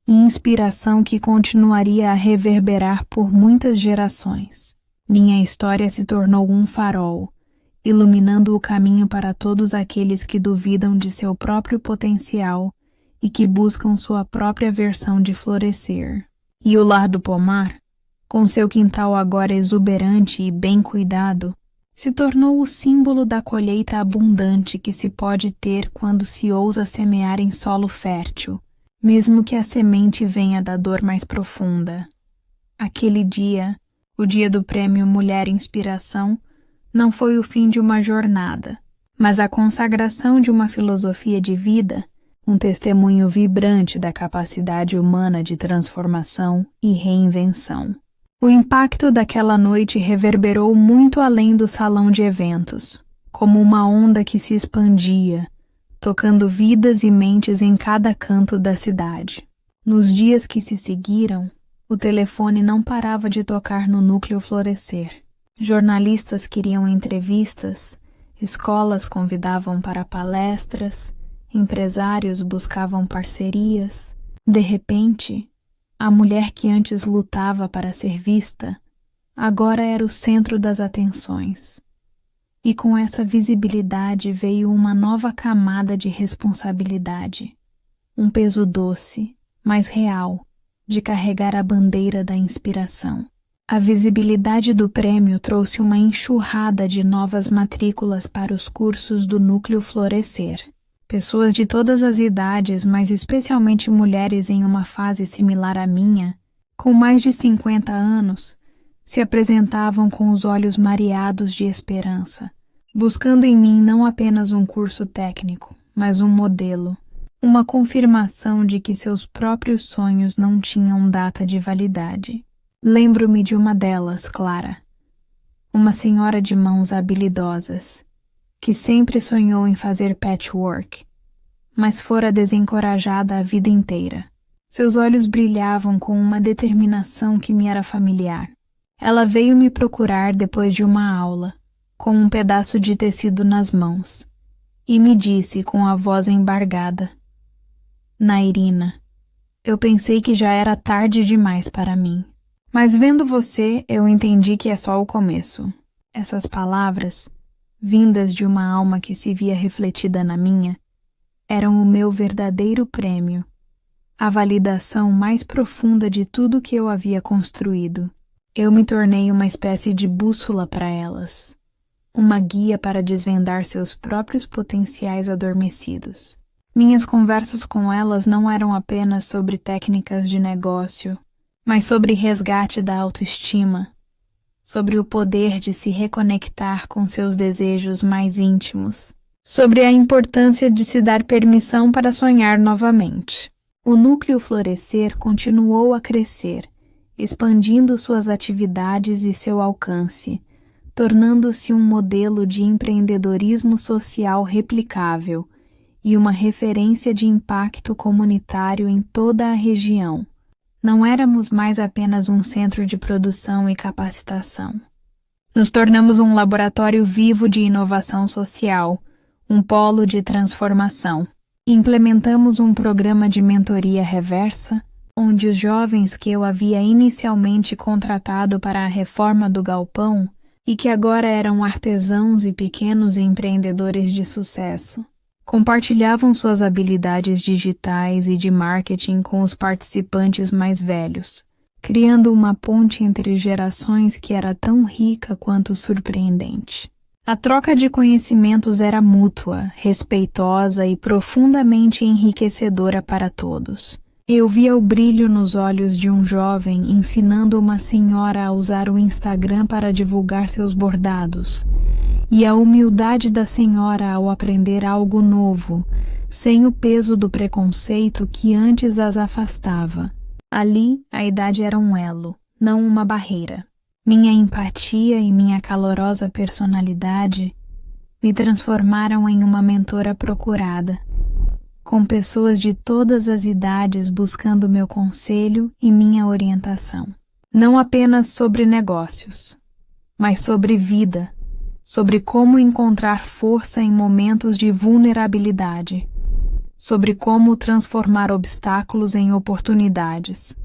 e inspiração que continuaria a reverberar por muitas gerações. Minha história se tornou um farol, iluminando o caminho para todos aqueles que duvidam de seu próprio potencial e que buscam sua própria versão de florescer. E o Lar do Pomar, com seu quintal agora exuberante e bem cuidado, se tornou o símbolo da colheita abundante que se pode ter quando se ousa semear em solo fértil, mesmo que a semente venha da dor mais profunda. Aquele dia, o dia do prêmio Mulher Inspiração, não foi o fim de uma jornada, mas a consagração de uma filosofia de vida, um testemunho vibrante da capacidade humana de transformação e reinvenção. O impacto daquela noite reverberou muito além do salão de eventos, como uma onda que se expandia, tocando vidas e mentes em cada canto da cidade. Nos dias que se seguiram, o telefone não parava de tocar no Núcleo Florescer. Jornalistas queriam entrevistas, escolas convidavam para palestras, empresários buscavam parcerias. De repente, a mulher que antes lutava para ser vista, agora era o centro das atenções. E com essa visibilidade veio uma nova camada de responsabilidade, um peso doce, mas real, de carregar a bandeira da inspiração. A visibilidade do prêmio trouxe uma enxurrada de novas matrículas para os cursos do Núcleo Florescer. Pessoas de todas as idades, mas especialmente mulheres em uma fase similar à minha, com mais de 50 anos, se apresentavam com os olhos mareados de esperança, buscando em mim não apenas um curso técnico, mas um modelo, uma confirmação de que seus próprios sonhos não tinham data de validade. Lembro-me de uma delas, Clara, uma senhora de mãos habilidosas, que sempre sonhou em fazer patchwork, mas fora desencorajada a vida inteira. Seus olhos brilhavam com uma determinação que me era familiar. Ela veio me procurar depois de uma aula, com um pedaço de tecido nas mãos, e me disse com a voz embargada: Nairina, eu pensei que já era tarde demais para mim. Mas vendo você, eu entendi que é só o começo. Essas palavras, vindas de uma alma que se via refletida na minha, eram o meu verdadeiro prêmio, a validação mais profunda de tudo que eu havia construído. Eu me tornei uma espécie de bússola para elas, uma guia para desvendar seus próprios potenciais adormecidos. Minhas conversas com elas não eram apenas sobre técnicas de negócio, mas sobre resgate da autoestima, sobre o poder de se reconectar com seus desejos mais íntimos, sobre a importância de se dar permissão para sonhar novamente. O Núcleo Florescer continuou a crescer, expandindo suas atividades e seu alcance, tornando-se um modelo de empreendedorismo social replicável e uma referência de impacto comunitário em toda a região. Não éramos mais apenas um centro de produção e capacitação. Nos tornamos um laboratório vivo de inovação social, um polo de transformação. Implementamos um programa de mentoria reversa, onde os jovens que eu havia inicialmente contratado para a reforma do galpão e que agora eram artesãos e pequenos empreendedores de sucesso, compartilhavam suas habilidades digitais e de marketing com os participantes mais velhos, criando uma ponte entre gerações que era tão rica quanto surpreendente. A troca de conhecimentos era mútua, respeitosa e profundamente enriquecedora para todos. Eu via o brilho nos olhos de um jovem ensinando uma senhora a usar o Instagram para divulgar seus bordados, e a humildade da senhora ao aprender algo novo, sem o peso do preconceito que antes as afastava. Ali, a idade era um elo, não uma barreira. Minha empatia e minha calorosa personalidade me transformaram em uma mentora procurada, com pessoas de todas as idades buscando meu conselho e minha orientação. Não apenas sobre negócios, mas sobre vida, sobre como encontrar força em momentos de vulnerabilidade, sobre como transformar obstáculos em oportunidades,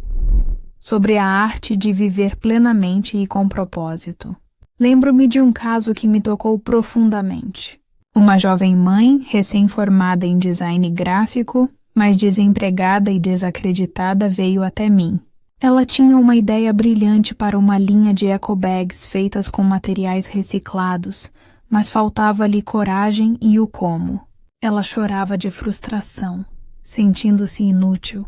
sobre a arte de viver plenamente e com propósito. Lembro-me de um caso que me tocou profundamente. Uma jovem mãe, recém-formada em design gráfico, mas desempregada e desacreditada, veio até mim. Ela tinha uma ideia brilhante para uma linha de ecobags feitas com materiais reciclados, mas faltava-lhe coragem e o como. Ela chorava de frustração, sentindo-se inútil,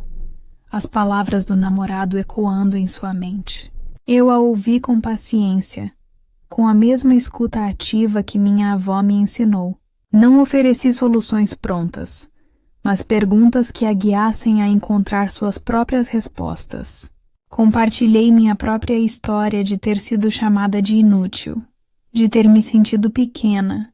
as palavras do namorado ecoando em sua mente. Eu a ouvi com paciência, com a mesma escuta ativa que minha avó me ensinou. Não ofereci soluções prontas, mas perguntas que a guiassem a encontrar suas próprias respostas. Compartilhei minha própria história de ter sido chamada de inútil, de ter me sentido pequena,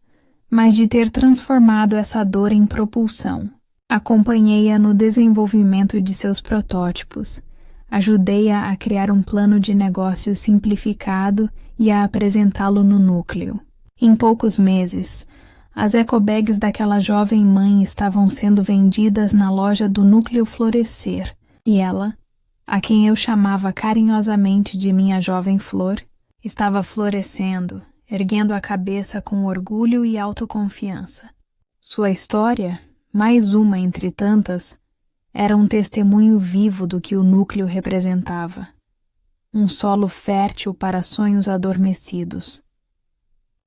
mas de ter transformado essa dor em propulsão. Acompanhei-a no desenvolvimento de seus protótipos, ajudei-a a criar um plano de negócio simplificado e a apresentá-lo no núcleo. Em poucos meses, as ecobags daquela jovem mãe estavam sendo vendidas na loja do Núcleo Florescer, e ela, a quem eu chamava carinhosamente de minha jovem flor, estava florescendo, erguendo a cabeça com orgulho e autoconfiança. Sua história, mais uma entre tantas, era um testemunho vivo do que o núcleo representava. Um solo fértil para sonhos adormecidos.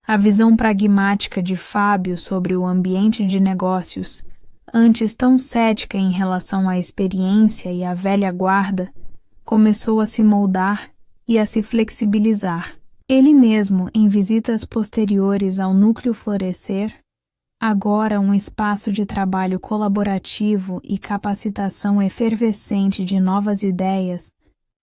A visão pragmática de Fábio sobre o ambiente de negócios, antes tão cética em relação à experiência e à velha guarda, começou a se moldar e a se flexibilizar. Ele mesmo, em visitas posteriores ao Núcleo Florescer, agora um espaço de trabalho colaborativo e capacitação efervescente de novas ideias,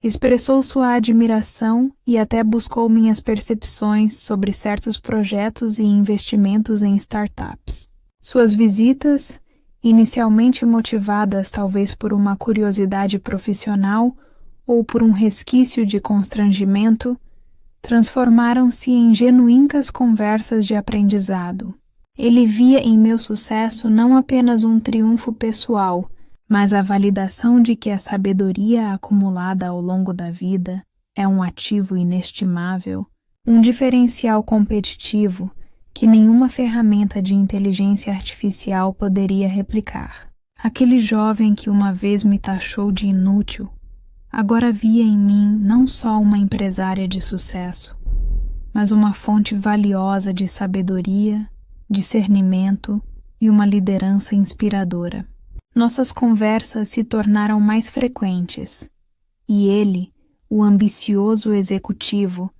expressou sua admiração e até buscou minhas percepções sobre certos projetos e investimentos em startups. Suas visitas, inicialmente motivadas talvez por uma curiosidade profissional ou por um resquício de constrangimento, transformaram-se em genuínas conversas de aprendizado. Ele via em meu sucesso não apenas um triunfo pessoal, mas a validação de que a sabedoria acumulada ao longo da vida é um ativo inestimável, um diferencial competitivo que nenhuma ferramenta de inteligência artificial poderia replicar. Aquele jovem que uma vez me taxou de inútil, agora via em mim não só uma empresária de sucesso, mas uma fonte valiosa de sabedoria, discernimento e uma liderança inspiradora. Nossas conversas se tornaram mais frequentes, e ele, o ambicioso executivo,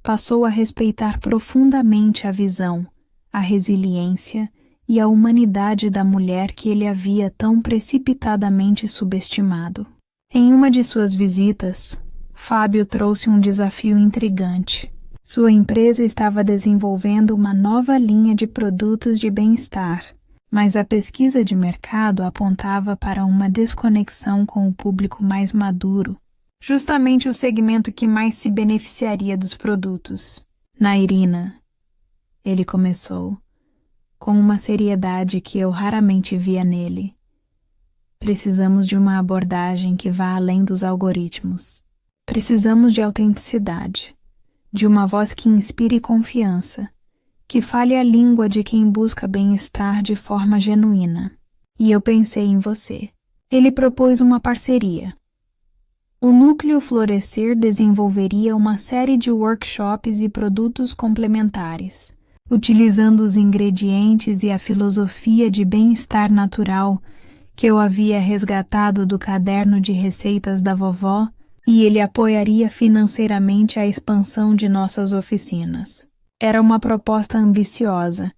passou a respeitar profundamente a visão, a resiliência e a humanidade da mulher que ele havia tão precipitadamente subestimado. Em uma de suas visitas, Fábio trouxe um desafio intrigante. Sua empresa estava desenvolvendo uma nova linha de produtos de bem-estar, mas a pesquisa de mercado apontava para uma desconexão com o público mais maduro, justamente o segmento que mais se beneficiaria dos produtos. Nairina, ele começou, com uma seriedade que eu raramente via nele. Precisamos de uma abordagem que vá além dos algoritmos. Precisamos de autenticidade, de uma voz que inspire confiança, que fale a língua de quem busca bem-estar de forma genuína. E eu pensei em você. Ele propôs uma parceria. O Núcleo Florescer desenvolveria uma série de workshops e produtos complementares, utilizando os ingredientes e a filosofia de bem-estar natural que eu havia resgatado do caderno de receitas da vovó, e ele apoiaria financeiramente a expansão de nossas oficinas. Era uma proposta ambiciosa,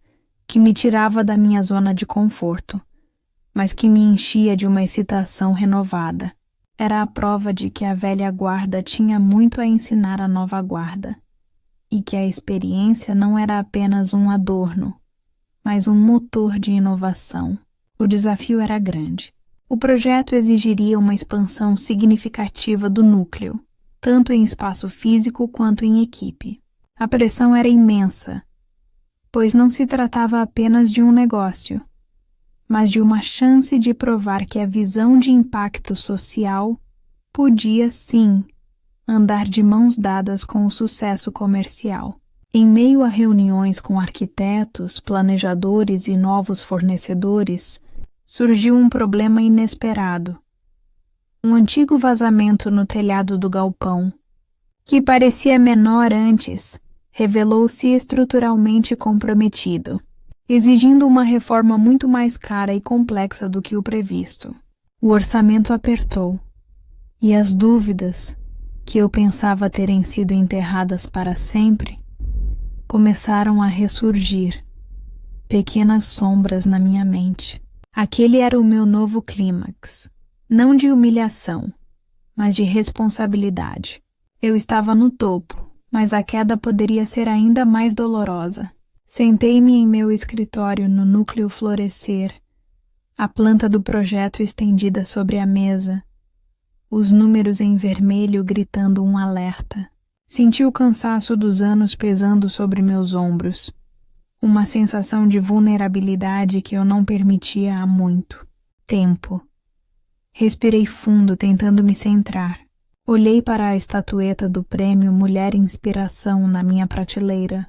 que me tirava da minha zona de conforto, mas que me enchia de uma excitação renovada. Era a prova de que a velha guarda tinha muito a ensinar à nova guarda, e que a experiência não era apenas um adorno, mas um motor de inovação. O desafio era grande. O projeto exigiria uma expansão significativa do núcleo, tanto em espaço físico quanto em equipe. A pressão era imensa, pois não se tratava apenas de um negócio, mas de uma chance de provar que a visão de impacto social podia, sim, andar de mãos dadas com o sucesso comercial. Em meio a reuniões com arquitetos, planejadores e novos fornecedores, surgiu um problema inesperado. Um antigo vazamento no telhado do galpão, que parecia menor antes, revelou-se estruturalmente comprometido, exigindo uma reforma muito mais cara e complexa do que o previsto. O orçamento apertou, e as dúvidas, que eu pensava terem sido enterradas para sempre, começaram a ressurgir, pequenas sombras na minha mente. Aquele era o meu novo clímax, não de humilhação, mas de responsabilidade. Eu estava no topo, mas a queda poderia ser ainda mais dolorosa. Sentei-me em meu escritório no Núcleo Florescer, a planta do projeto estendida sobre a mesa, os números em vermelho gritando um alerta. Senti o cansaço dos anos pesando sobre meus ombros, uma sensação de vulnerabilidade que eu não permitia há muito tempo. Respirei fundo, tentando me centrar. Olhei para a estatueta do prêmio Mulher Inspiração na minha prateleira,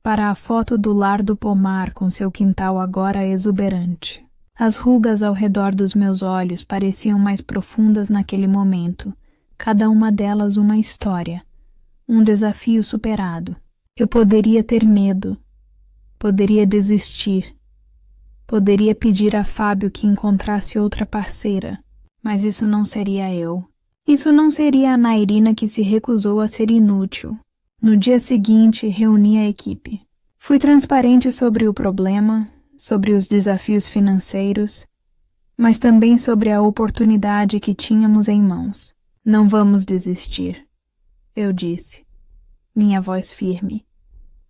para a foto do lar do pomar com seu quintal agora exuberante. As rugas ao redor dos meus olhos pareciam mais profundas naquele momento, cada uma delas uma história, um desafio superado. Eu poderia ter medo, poderia desistir, poderia pedir a Fábio que encontrasse outra parceira, mas isso não seria eu. Isso não seria a Nairina que se recusou a ser inútil. No dia seguinte, reuni a equipe. Fui transparente sobre o problema, sobre os desafios financeiros, mas também sobre a oportunidade que tínhamos em mãos. Não vamos desistir, eu disse, minha voz firme,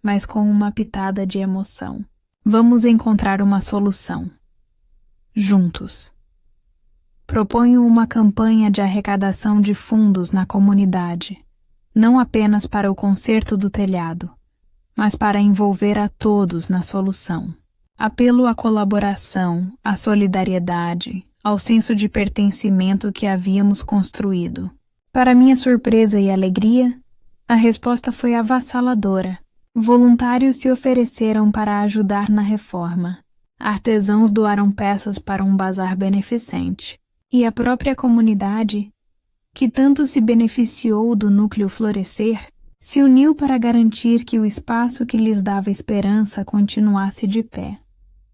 mas com uma pitada de emoção. Vamos encontrar uma solução. Juntos. Proponho uma campanha de arrecadação de fundos na comunidade, não apenas para o conserto do telhado, mas para envolver a todos na solução. Apelo à colaboração, à solidariedade, ao senso de pertencimento que havíamos construído. Para minha surpresa e alegria, a resposta foi avassaladora. Voluntários se ofereceram para ajudar na reforma. Artesãos doaram peças para um bazar beneficente. E a própria comunidade, que tanto se beneficiou do núcleo florescer, se uniu para garantir que o espaço que lhes dava esperança continuasse de pé.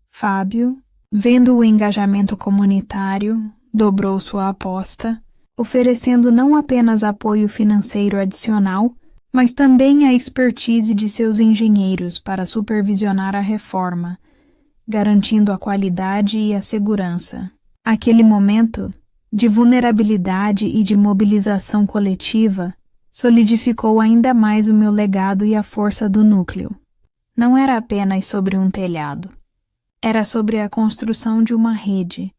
Fábio, vendo o engajamento comunitário, dobrou sua aposta, oferecendo não apenas apoio financeiro adicional, mas também a expertise de seus engenheiros para supervisionar a reforma, garantindo a qualidade e a segurança. Aquele momento, de vulnerabilidade e de mobilização coletiva, solidificou ainda mais o meu legado e a força do núcleo. Não era apenas sobre um telhado. Era sobre a construção de uma rede,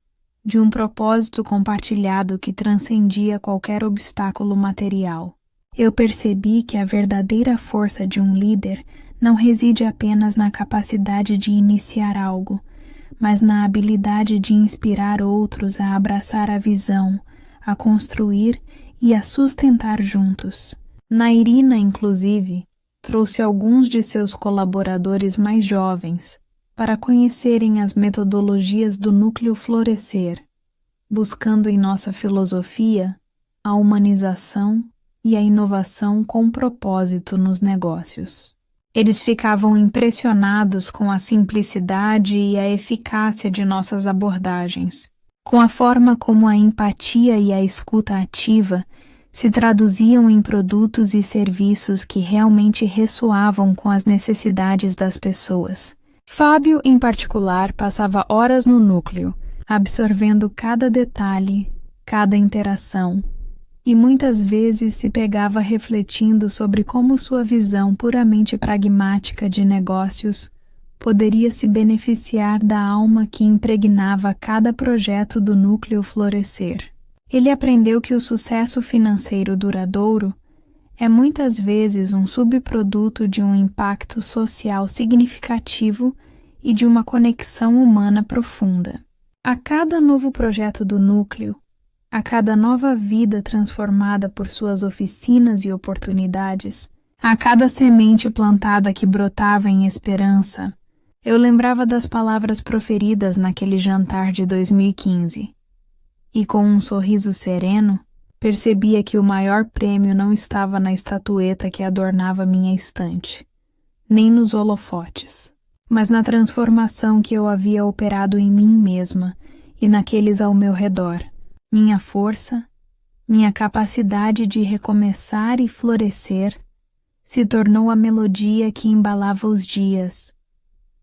de um propósito compartilhado que transcendia qualquer obstáculo material. Eu percebi que a verdadeira força de um líder não reside apenas na capacidade de iniciar algo, mas na habilidade de inspirar outros a abraçar a visão, a construir e a sustentar juntos. Nairina, inclusive, trouxe alguns de seus colaboradores mais jovens para conhecerem as metodologias do núcleo florescer, buscando em nossa filosofia a humanização e a inovação com propósito nos negócios. Eles ficavam impressionados com a simplicidade e a eficácia de nossas abordagens, com a forma como a empatia e a escuta ativa se traduziam em produtos e serviços que realmente ressoavam com as necessidades das pessoas. Fábio, em particular, passava horas no núcleo, absorvendo cada detalhe, cada interação, e muitas vezes se pegava refletindo sobre como sua visão puramente pragmática de negócios poderia se beneficiar da alma que impregnava cada projeto do núcleo florescer. Ele aprendeu que o sucesso financeiro duradouro é muitas vezes um subproduto de um impacto social significativo e de uma conexão humana profunda. A cada novo projeto do núcleo, a cada nova vida transformada por suas oficinas e oportunidades, a cada semente plantada que brotava em esperança, eu lembrava das palavras proferidas naquele jantar de 2015. E com um sorriso sereno, percebia que o maior prêmio não estava na estatueta que adornava minha estante, nem nos holofotes, mas na transformação que eu havia operado em mim mesma e naqueles ao meu redor. Minha força, minha capacidade de recomeçar e florescer, se tornou a melodia que embalava os dias,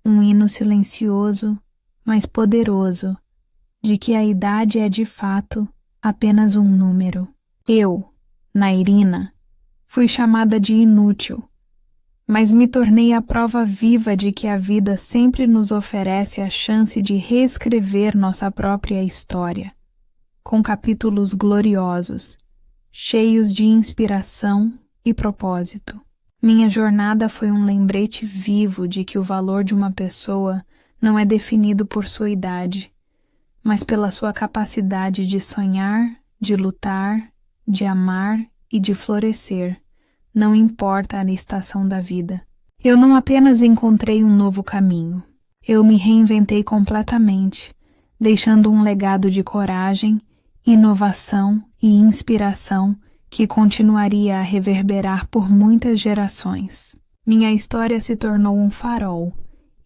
um hino silencioso, mas poderoso, de que a idade é de fato apenas um número. Eu, Nairina, fui chamada de inútil, mas me tornei a prova viva de que a vida sempre nos oferece a chance de reescrever nossa própria história, com capítulos gloriosos, cheios de inspiração e propósito. Minha jornada foi um lembrete vivo de que o valor de uma pessoa não é definido por sua idade, mas pela sua capacidade de sonhar, de lutar, de amar e de florescer, não importa a estação da vida. Eu não apenas encontrei um novo caminho, eu me reinventei completamente, deixando um legado de coragem, inovação e inspiração que continuaria a reverberar por muitas gerações. Minha história se tornou um farol,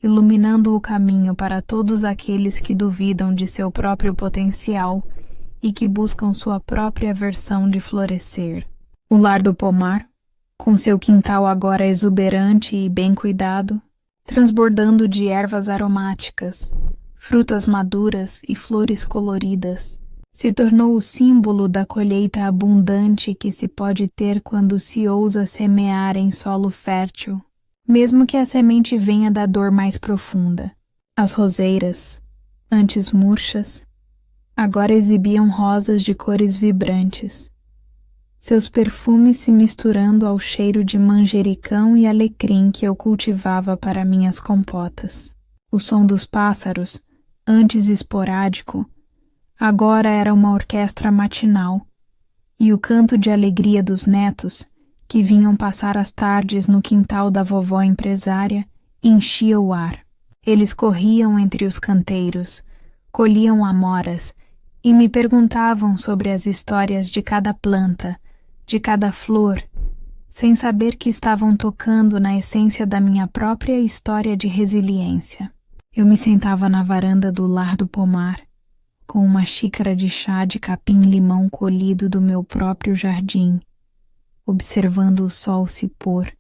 iluminando o caminho para todos aqueles que duvidam de seu próprio potencial e que buscam sua própria versão de florescer. O Lar do Pomar, com seu quintal agora exuberante e bem cuidado, transbordando de ervas aromáticas, frutas maduras e flores coloridas, se tornou o símbolo da colheita abundante que se pode ter quando se ousa semear em solo fértil, mesmo que a semente venha da dor mais profunda. As roseiras, antes murchas, agora exibiam rosas de cores vibrantes, seus perfumes se misturando ao cheiro de manjericão e alecrim que eu cultivava para minhas compotas. O som dos pássaros, antes esporádico, Agora era uma orquestra matinal, e o canto de alegria dos netos, que vinham passar as tardes no quintal da vovó empresária, enchia o ar. Eles corriam entre os canteiros, colhiam amoras e me perguntavam sobre as histórias de cada planta, de cada flor, sem saber que estavam tocando na essência da minha própria história de resiliência. Eu me sentava na varanda do lar do pomar, com uma xícara de chá de capim-limão colhido do meu próprio jardim, observando o sol se pôr,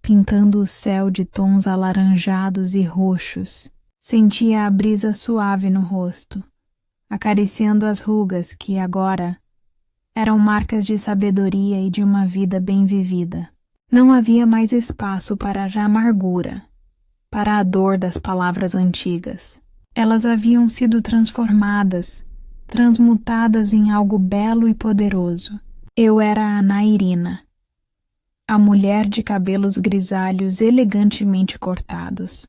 pintando o céu de tons alaranjados e roxos. Sentia a brisa suave no rosto, acariciando as rugas que agora eram marcas de sabedoria e de uma vida bem vivida. Não havia mais espaço para a amargura, para a dor das palavras antigas. Elas haviam sido transformadas, transmutadas em algo belo e poderoso. Eu era a Nairina, a mulher de cabelos grisalhos elegantemente cortados,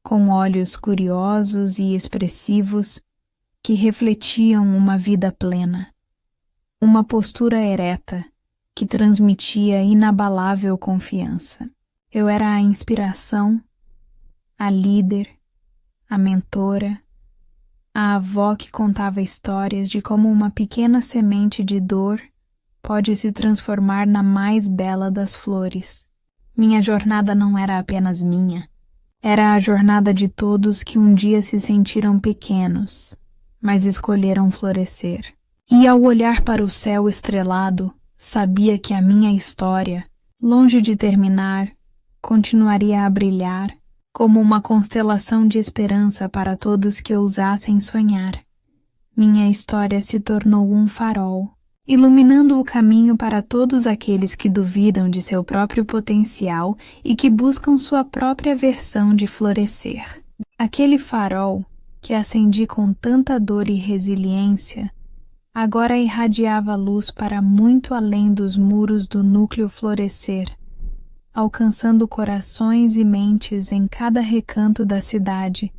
com olhos curiosos e expressivos que refletiam uma vida plena, uma postura ereta que transmitia inabalável confiança. Eu era a inspiração, a líder, a mentora, a avó que contava histórias de como uma pequena semente de dor pode se transformar na mais bela das flores. Minha jornada não era apenas minha, era a jornada de todos que um dia se sentiram pequenos, mas escolheram florescer. E ao olhar para o céu estrelado, sabia que a minha história, longe de terminar, continuaria a brilhar como uma constelação de esperança para todos que ousassem sonhar. Minha história se tornou um farol, iluminando o caminho para todos aqueles que duvidam de seu próprio potencial e que buscam sua própria versão de florescer. Aquele farol, que acendi com tanta dor e resiliência, agora irradiava luz para muito além dos muros do núcleo florescer, alcançando corações e mentes em cada recanto da cidade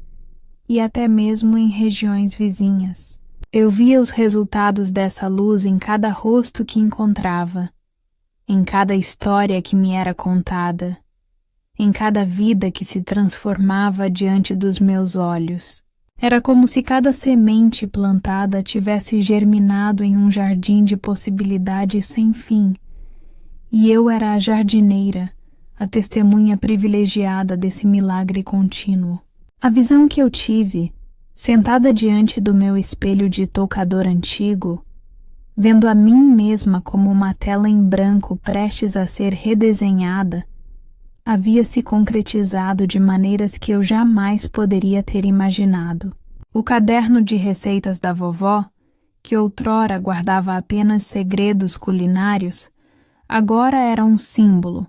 e até mesmo em regiões vizinhas. Eu via os resultados dessa luz em cada rosto que encontrava, em cada história que me era contada, em cada vida que se transformava diante dos meus olhos. Era como se cada semente plantada tivesse germinado em um jardim de possibilidades sem fim, e eu era a jardineira, a testemunha privilegiada desse milagre contínuo. A visão que eu tive, sentada diante do meu espelho de toucador antigo, vendo a mim mesma como uma tela em branco prestes a ser redesenhada, havia se concretizado de maneiras que eu jamais poderia ter imaginado. O caderno de receitas da vovó, que outrora guardava apenas segredos culinários, agora era um símbolo,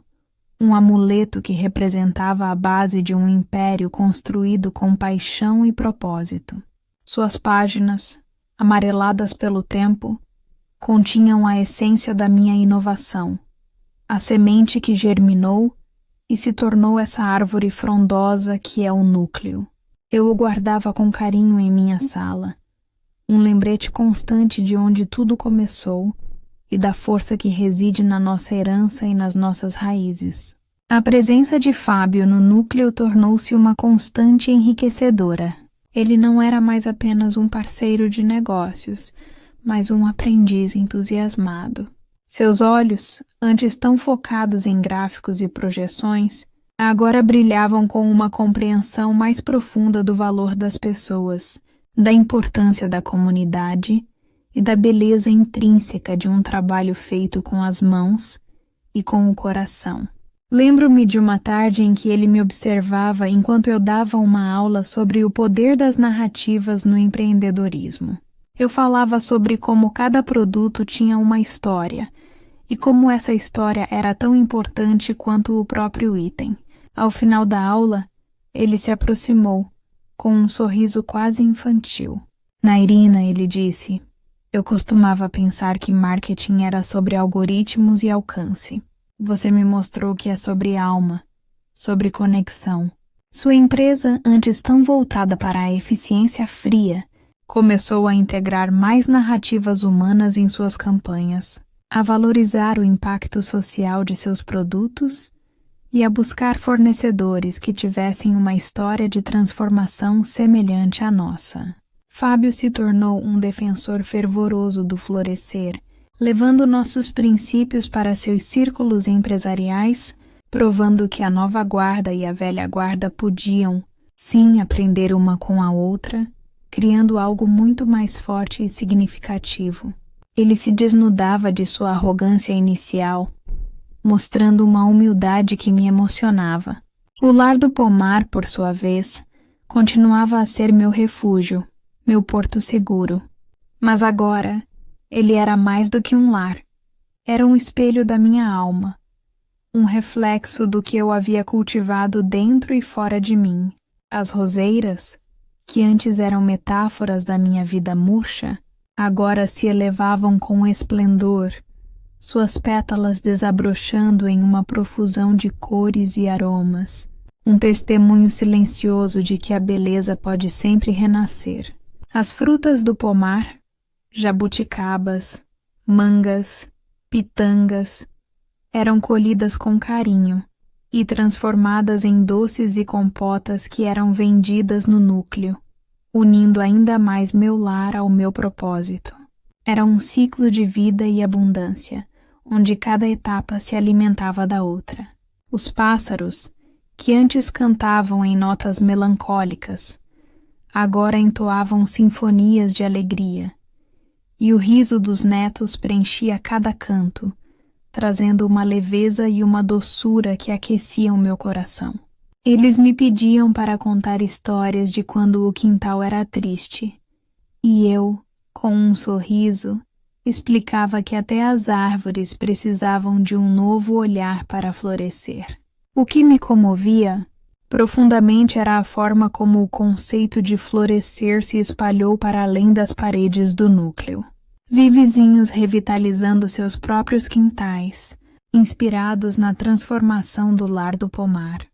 um amuleto que representava a base de um império construído com paixão e propósito. Suas páginas, amareladas pelo tempo, continham a essência da minha inovação, a semente que germinou e se tornou essa árvore frondosa que é o núcleo. Eu o guardava com carinho em minha sala, um lembrete constante de onde tudo começou e da força que reside na nossa herança e nas nossas raízes. A presença de Fábio no núcleo tornou-se uma constante enriquecedora. Ele não era mais apenas um parceiro de negócios, mas um aprendiz entusiasmado. Seus olhos, antes tão focados em gráficos e projeções, agora brilhavam com uma compreensão mais profunda do valor das pessoas, da importância da comunidade e da beleza intrínseca de um trabalho feito com as mãos e com o coração. Lembro-me de uma tarde em que ele me observava enquanto eu dava uma aula sobre o poder das narrativas no empreendedorismo. Eu falava sobre como cada produto tinha uma história e como essa história era tão importante quanto o próprio item. Ao final da aula, ele se aproximou, com um sorriso quase infantil. Nairina, ele disse, eu costumava pensar que marketing era sobre algoritmos e alcance. Você me mostrou que é sobre alma, sobre conexão. Sua empresa, antes tão voltada para a eficiência fria, Começou a integrar mais narrativas humanas em suas campanhas, a valorizar o impacto social de seus produtos e a buscar fornecedores que tivessem uma história de transformação semelhante à nossa. Fábio se tornou um defensor fervoroso do florescer, levando nossos princípios para seus círculos empresariais, provando que a nova guarda e a velha guarda podiam, sim, aprender uma com a outra, criando algo muito mais forte e significativo. Ele se desnudava de sua arrogância inicial, mostrando uma humildade que me emocionava. O Lar do Pomar, por sua vez, continuava a ser meu refúgio, meu porto seguro. Mas agora, ele era mais do que um lar. Era um espelho da minha alma, um reflexo do que eu havia cultivado dentro e fora de mim. As roseiras, que antes eram metáforas da minha vida murcha, agora se elevavam com esplendor, suas pétalas desabrochando em uma profusão de cores e aromas, um testemunho silencioso de que a beleza pode sempre renascer. As frutas do pomar, jabuticabas, mangas, pitangas, eram colhidas com carinho e transformadas em doces e compotas que eram vendidas no núcleo, unindo ainda mais meu lar ao meu propósito. Era um ciclo de vida e abundância, onde cada etapa se alimentava da outra. Os pássaros, que antes cantavam em notas melancólicas, agora entoavam sinfonias de alegria, e o riso dos netos preenchia cada canto, trazendo uma leveza e uma doçura que aqueciam meu coração. Eles me pediam para contar histórias de quando o quintal era triste, e eu, com um sorriso, explicava que até as árvores precisavam de um novo olhar para florescer. O que me comovia profundamente era a forma como o conceito de florescer se espalhou para além das paredes do núcleo. Vi vizinhos revitalizando seus próprios quintais, inspirados na transformação do Lar do Pomar.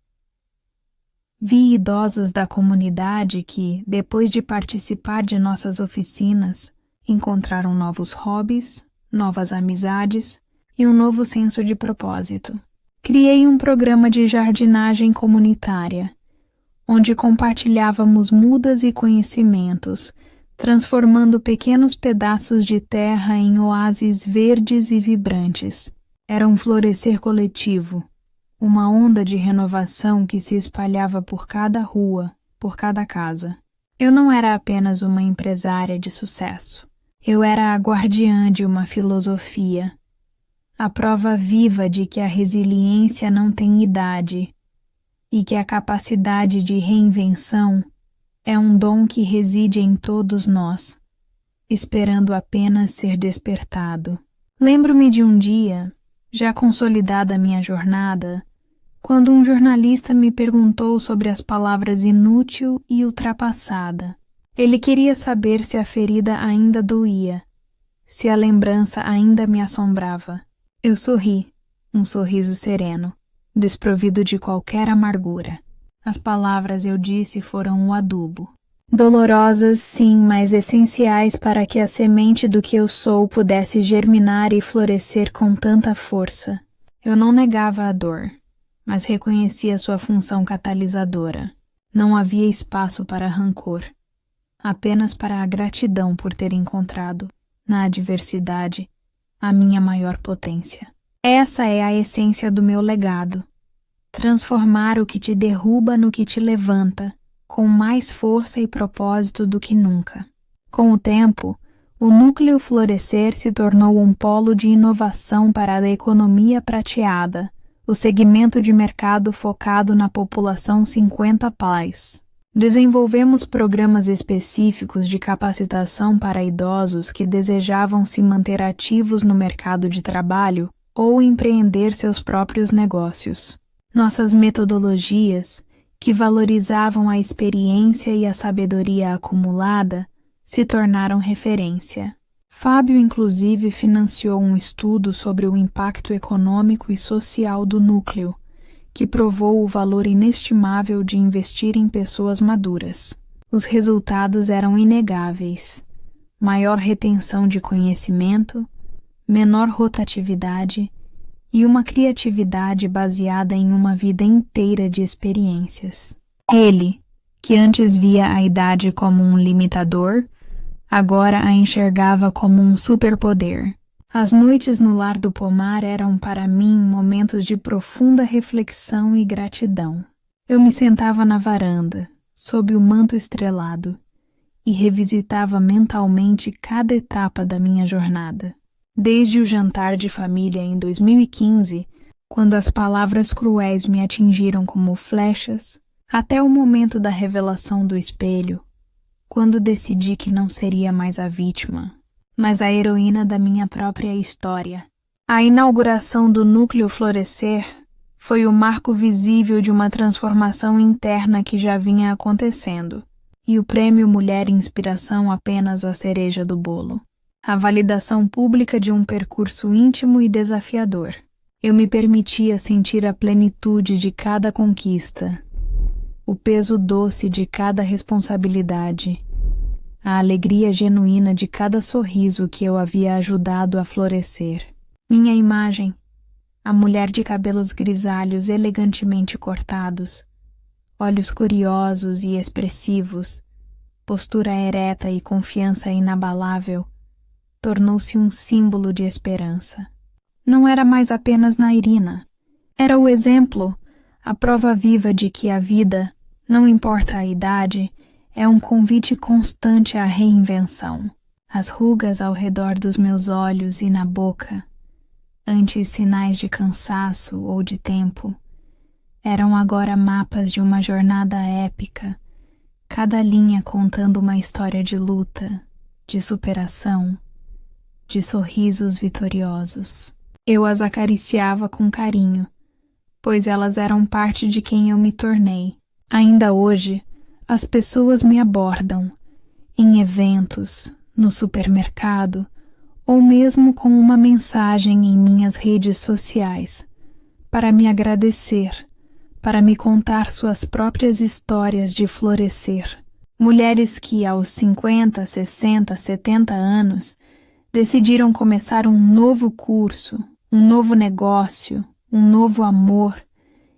Vi idosos da comunidade que, depois de participar de nossas oficinas, encontraram novos hobbies, novas amizades e um novo senso de propósito. Criei um programa de jardinagem comunitária, onde compartilhávamos mudas e conhecimentos, transformando pequenos pedaços de terra em oásis verdes e vibrantes. Era um florescer coletivo, uma onda de renovação que se espalhava por cada rua, por cada casa. Eu não era apenas uma empresária de sucesso. Eu era a guardiã de uma filosofia, a prova viva de que a resiliência não tem idade e que a capacidade de reinvenção é um dom que reside em todos nós, esperando apenas ser despertado. Lembro-me de um dia, já consolidada a minha jornada, quando um jornalista me perguntou sobre as palavras inútil e ultrapassada. Ele queria saber se a ferida ainda doía, se a lembrança ainda me assombrava. Eu sorri, um sorriso sereno, desprovido de qualquer amargura. As palavras, eu disse, foram o adubo. Dolorosas, sim, mas essenciais para que a semente do que eu sou pudesse germinar e florescer com tanta força. Eu não negava a dor, mas reconhecia sua função catalisadora. Não havia espaço para rancor, apenas para a gratidão por ter encontrado, na adversidade, a minha maior potência. Essa é a essência do meu legado. Transformar o que te derruba no que te levanta, com mais força e propósito do que nunca. Com o tempo, o Núcleo Florescer se tornou um polo de inovação para a economia prateada, o segmento de mercado focado na população 50+. Desenvolvemos programas específicos de capacitação para idosos que desejavam se manter ativos no mercado de trabalho ou empreender seus próprios negócios. Nossas metodologias, que valorizavam a experiência e a sabedoria acumulada, se tornaram referência. Fábio, inclusive, financiou um estudo sobre o impacto econômico e social do núcleo, que provou o valor inestimável de investir em pessoas maduras. Os resultados eram inegáveis: maior retenção de conhecimento, menor rotatividade e uma criatividade baseada em uma vida inteira de experiências. Ele, que antes via a idade como um limitador, agora a enxergava como um superpoder. As noites no lar do pomar eram para mim momentos de profunda reflexão e gratidão. Eu me sentava na varanda, sob o manto estrelado, e revisitava mentalmente cada etapa da minha jornada. Desde o jantar de família em 2015, quando as palavras cruéis me atingiram como flechas, até o momento da revelação do espelho, quando decidi que não seria mais a vítima, mas a heroína da minha própria história. A inauguração do Núcleo Florescer foi o marco visível de uma transformação interna que já vinha acontecendo, e o Prêmio Mulher Inspiração apenas a cereja do bolo. A validação pública de um percurso íntimo e desafiador. Eu me permitia sentir a plenitude de cada conquista, o peso doce de cada responsabilidade, a alegria genuína de cada sorriso que eu havia ajudado a florescer. Minha imagem, a mulher de cabelos grisalhos elegantemente cortados, olhos curiosos e expressivos, postura ereta e confiança inabalável, tornou-se um símbolo de esperança. Não era mais apenas Nairina. Era o exemplo, a prova viva de que a vida, não importa a idade, é um convite constante à reinvenção. As rugas ao redor dos meus olhos e na boca, antes sinais de cansaço ou de tempo, eram agora mapas de uma jornada épica, cada linha contando uma história de luta, de superação, de sorrisos vitoriosos. Eu as acariciava com carinho, pois elas eram parte de quem eu me tornei. Ainda hoje, as pessoas me abordam, em eventos, no supermercado, ou mesmo com uma mensagem em minhas redes sociais, para me agradecer, para me contar suas próprias histórias de florescer. Mulheres que, aos 50, 60, 70 anos, decidiram começar um novo curso, um novo negócio, um novo amor,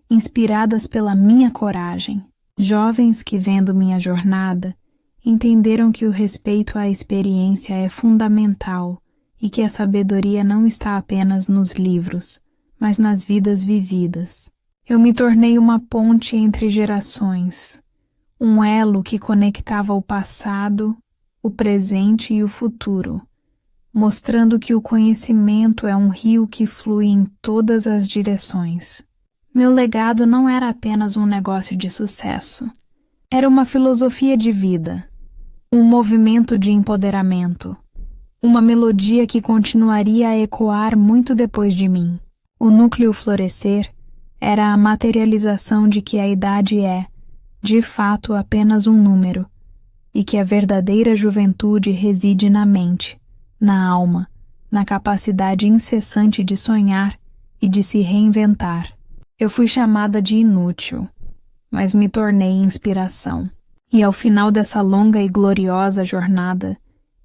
inspiradas pela minha coragem. Jovens que, vendo minha jornada, entenderam que o respeito à experiência é fundamental e que a sabedoria não está apenas nos livros, mas nas vidas vividas. Eu me tornei uma ponte entre gerações, um elo que conectava o passado, o presente e o futuro, mostrando que o conhecimento é um rio que flui em todas as direções. Meu legado não era apenas um negócio de sucesso. Era uma filosofia de vida, um movimento de empoderamento, uma melodia que continuaria a ecoar muito depois de mim. O Núcleo Florescer era a materialização de que a idade é, de fato, apenas um número, e que a verdadeira juventude reside na mente, na alma, na capacidade incessante de sonhar e de se reinventar. Eu fui chamada de inútil, mas me tornei inspiração. E ao final dessa longa e gloriosa jornada,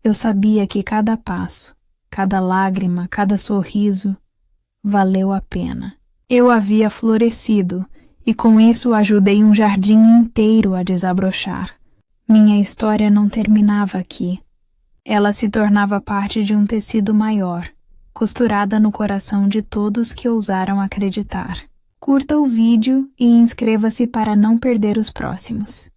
eu sabia que cada passo, cada lágrima, cada sorriso, valeu a pena. Eu havia florescido, e com isso ajudei um jardim inteiro a desabrochar. Minha história não terminava aqui. Ela se tornava parte de um tecido maior, costurada no coração de todos que ousaram acreditar. Curta o vídeo e inscreva-se para não perder os próximos.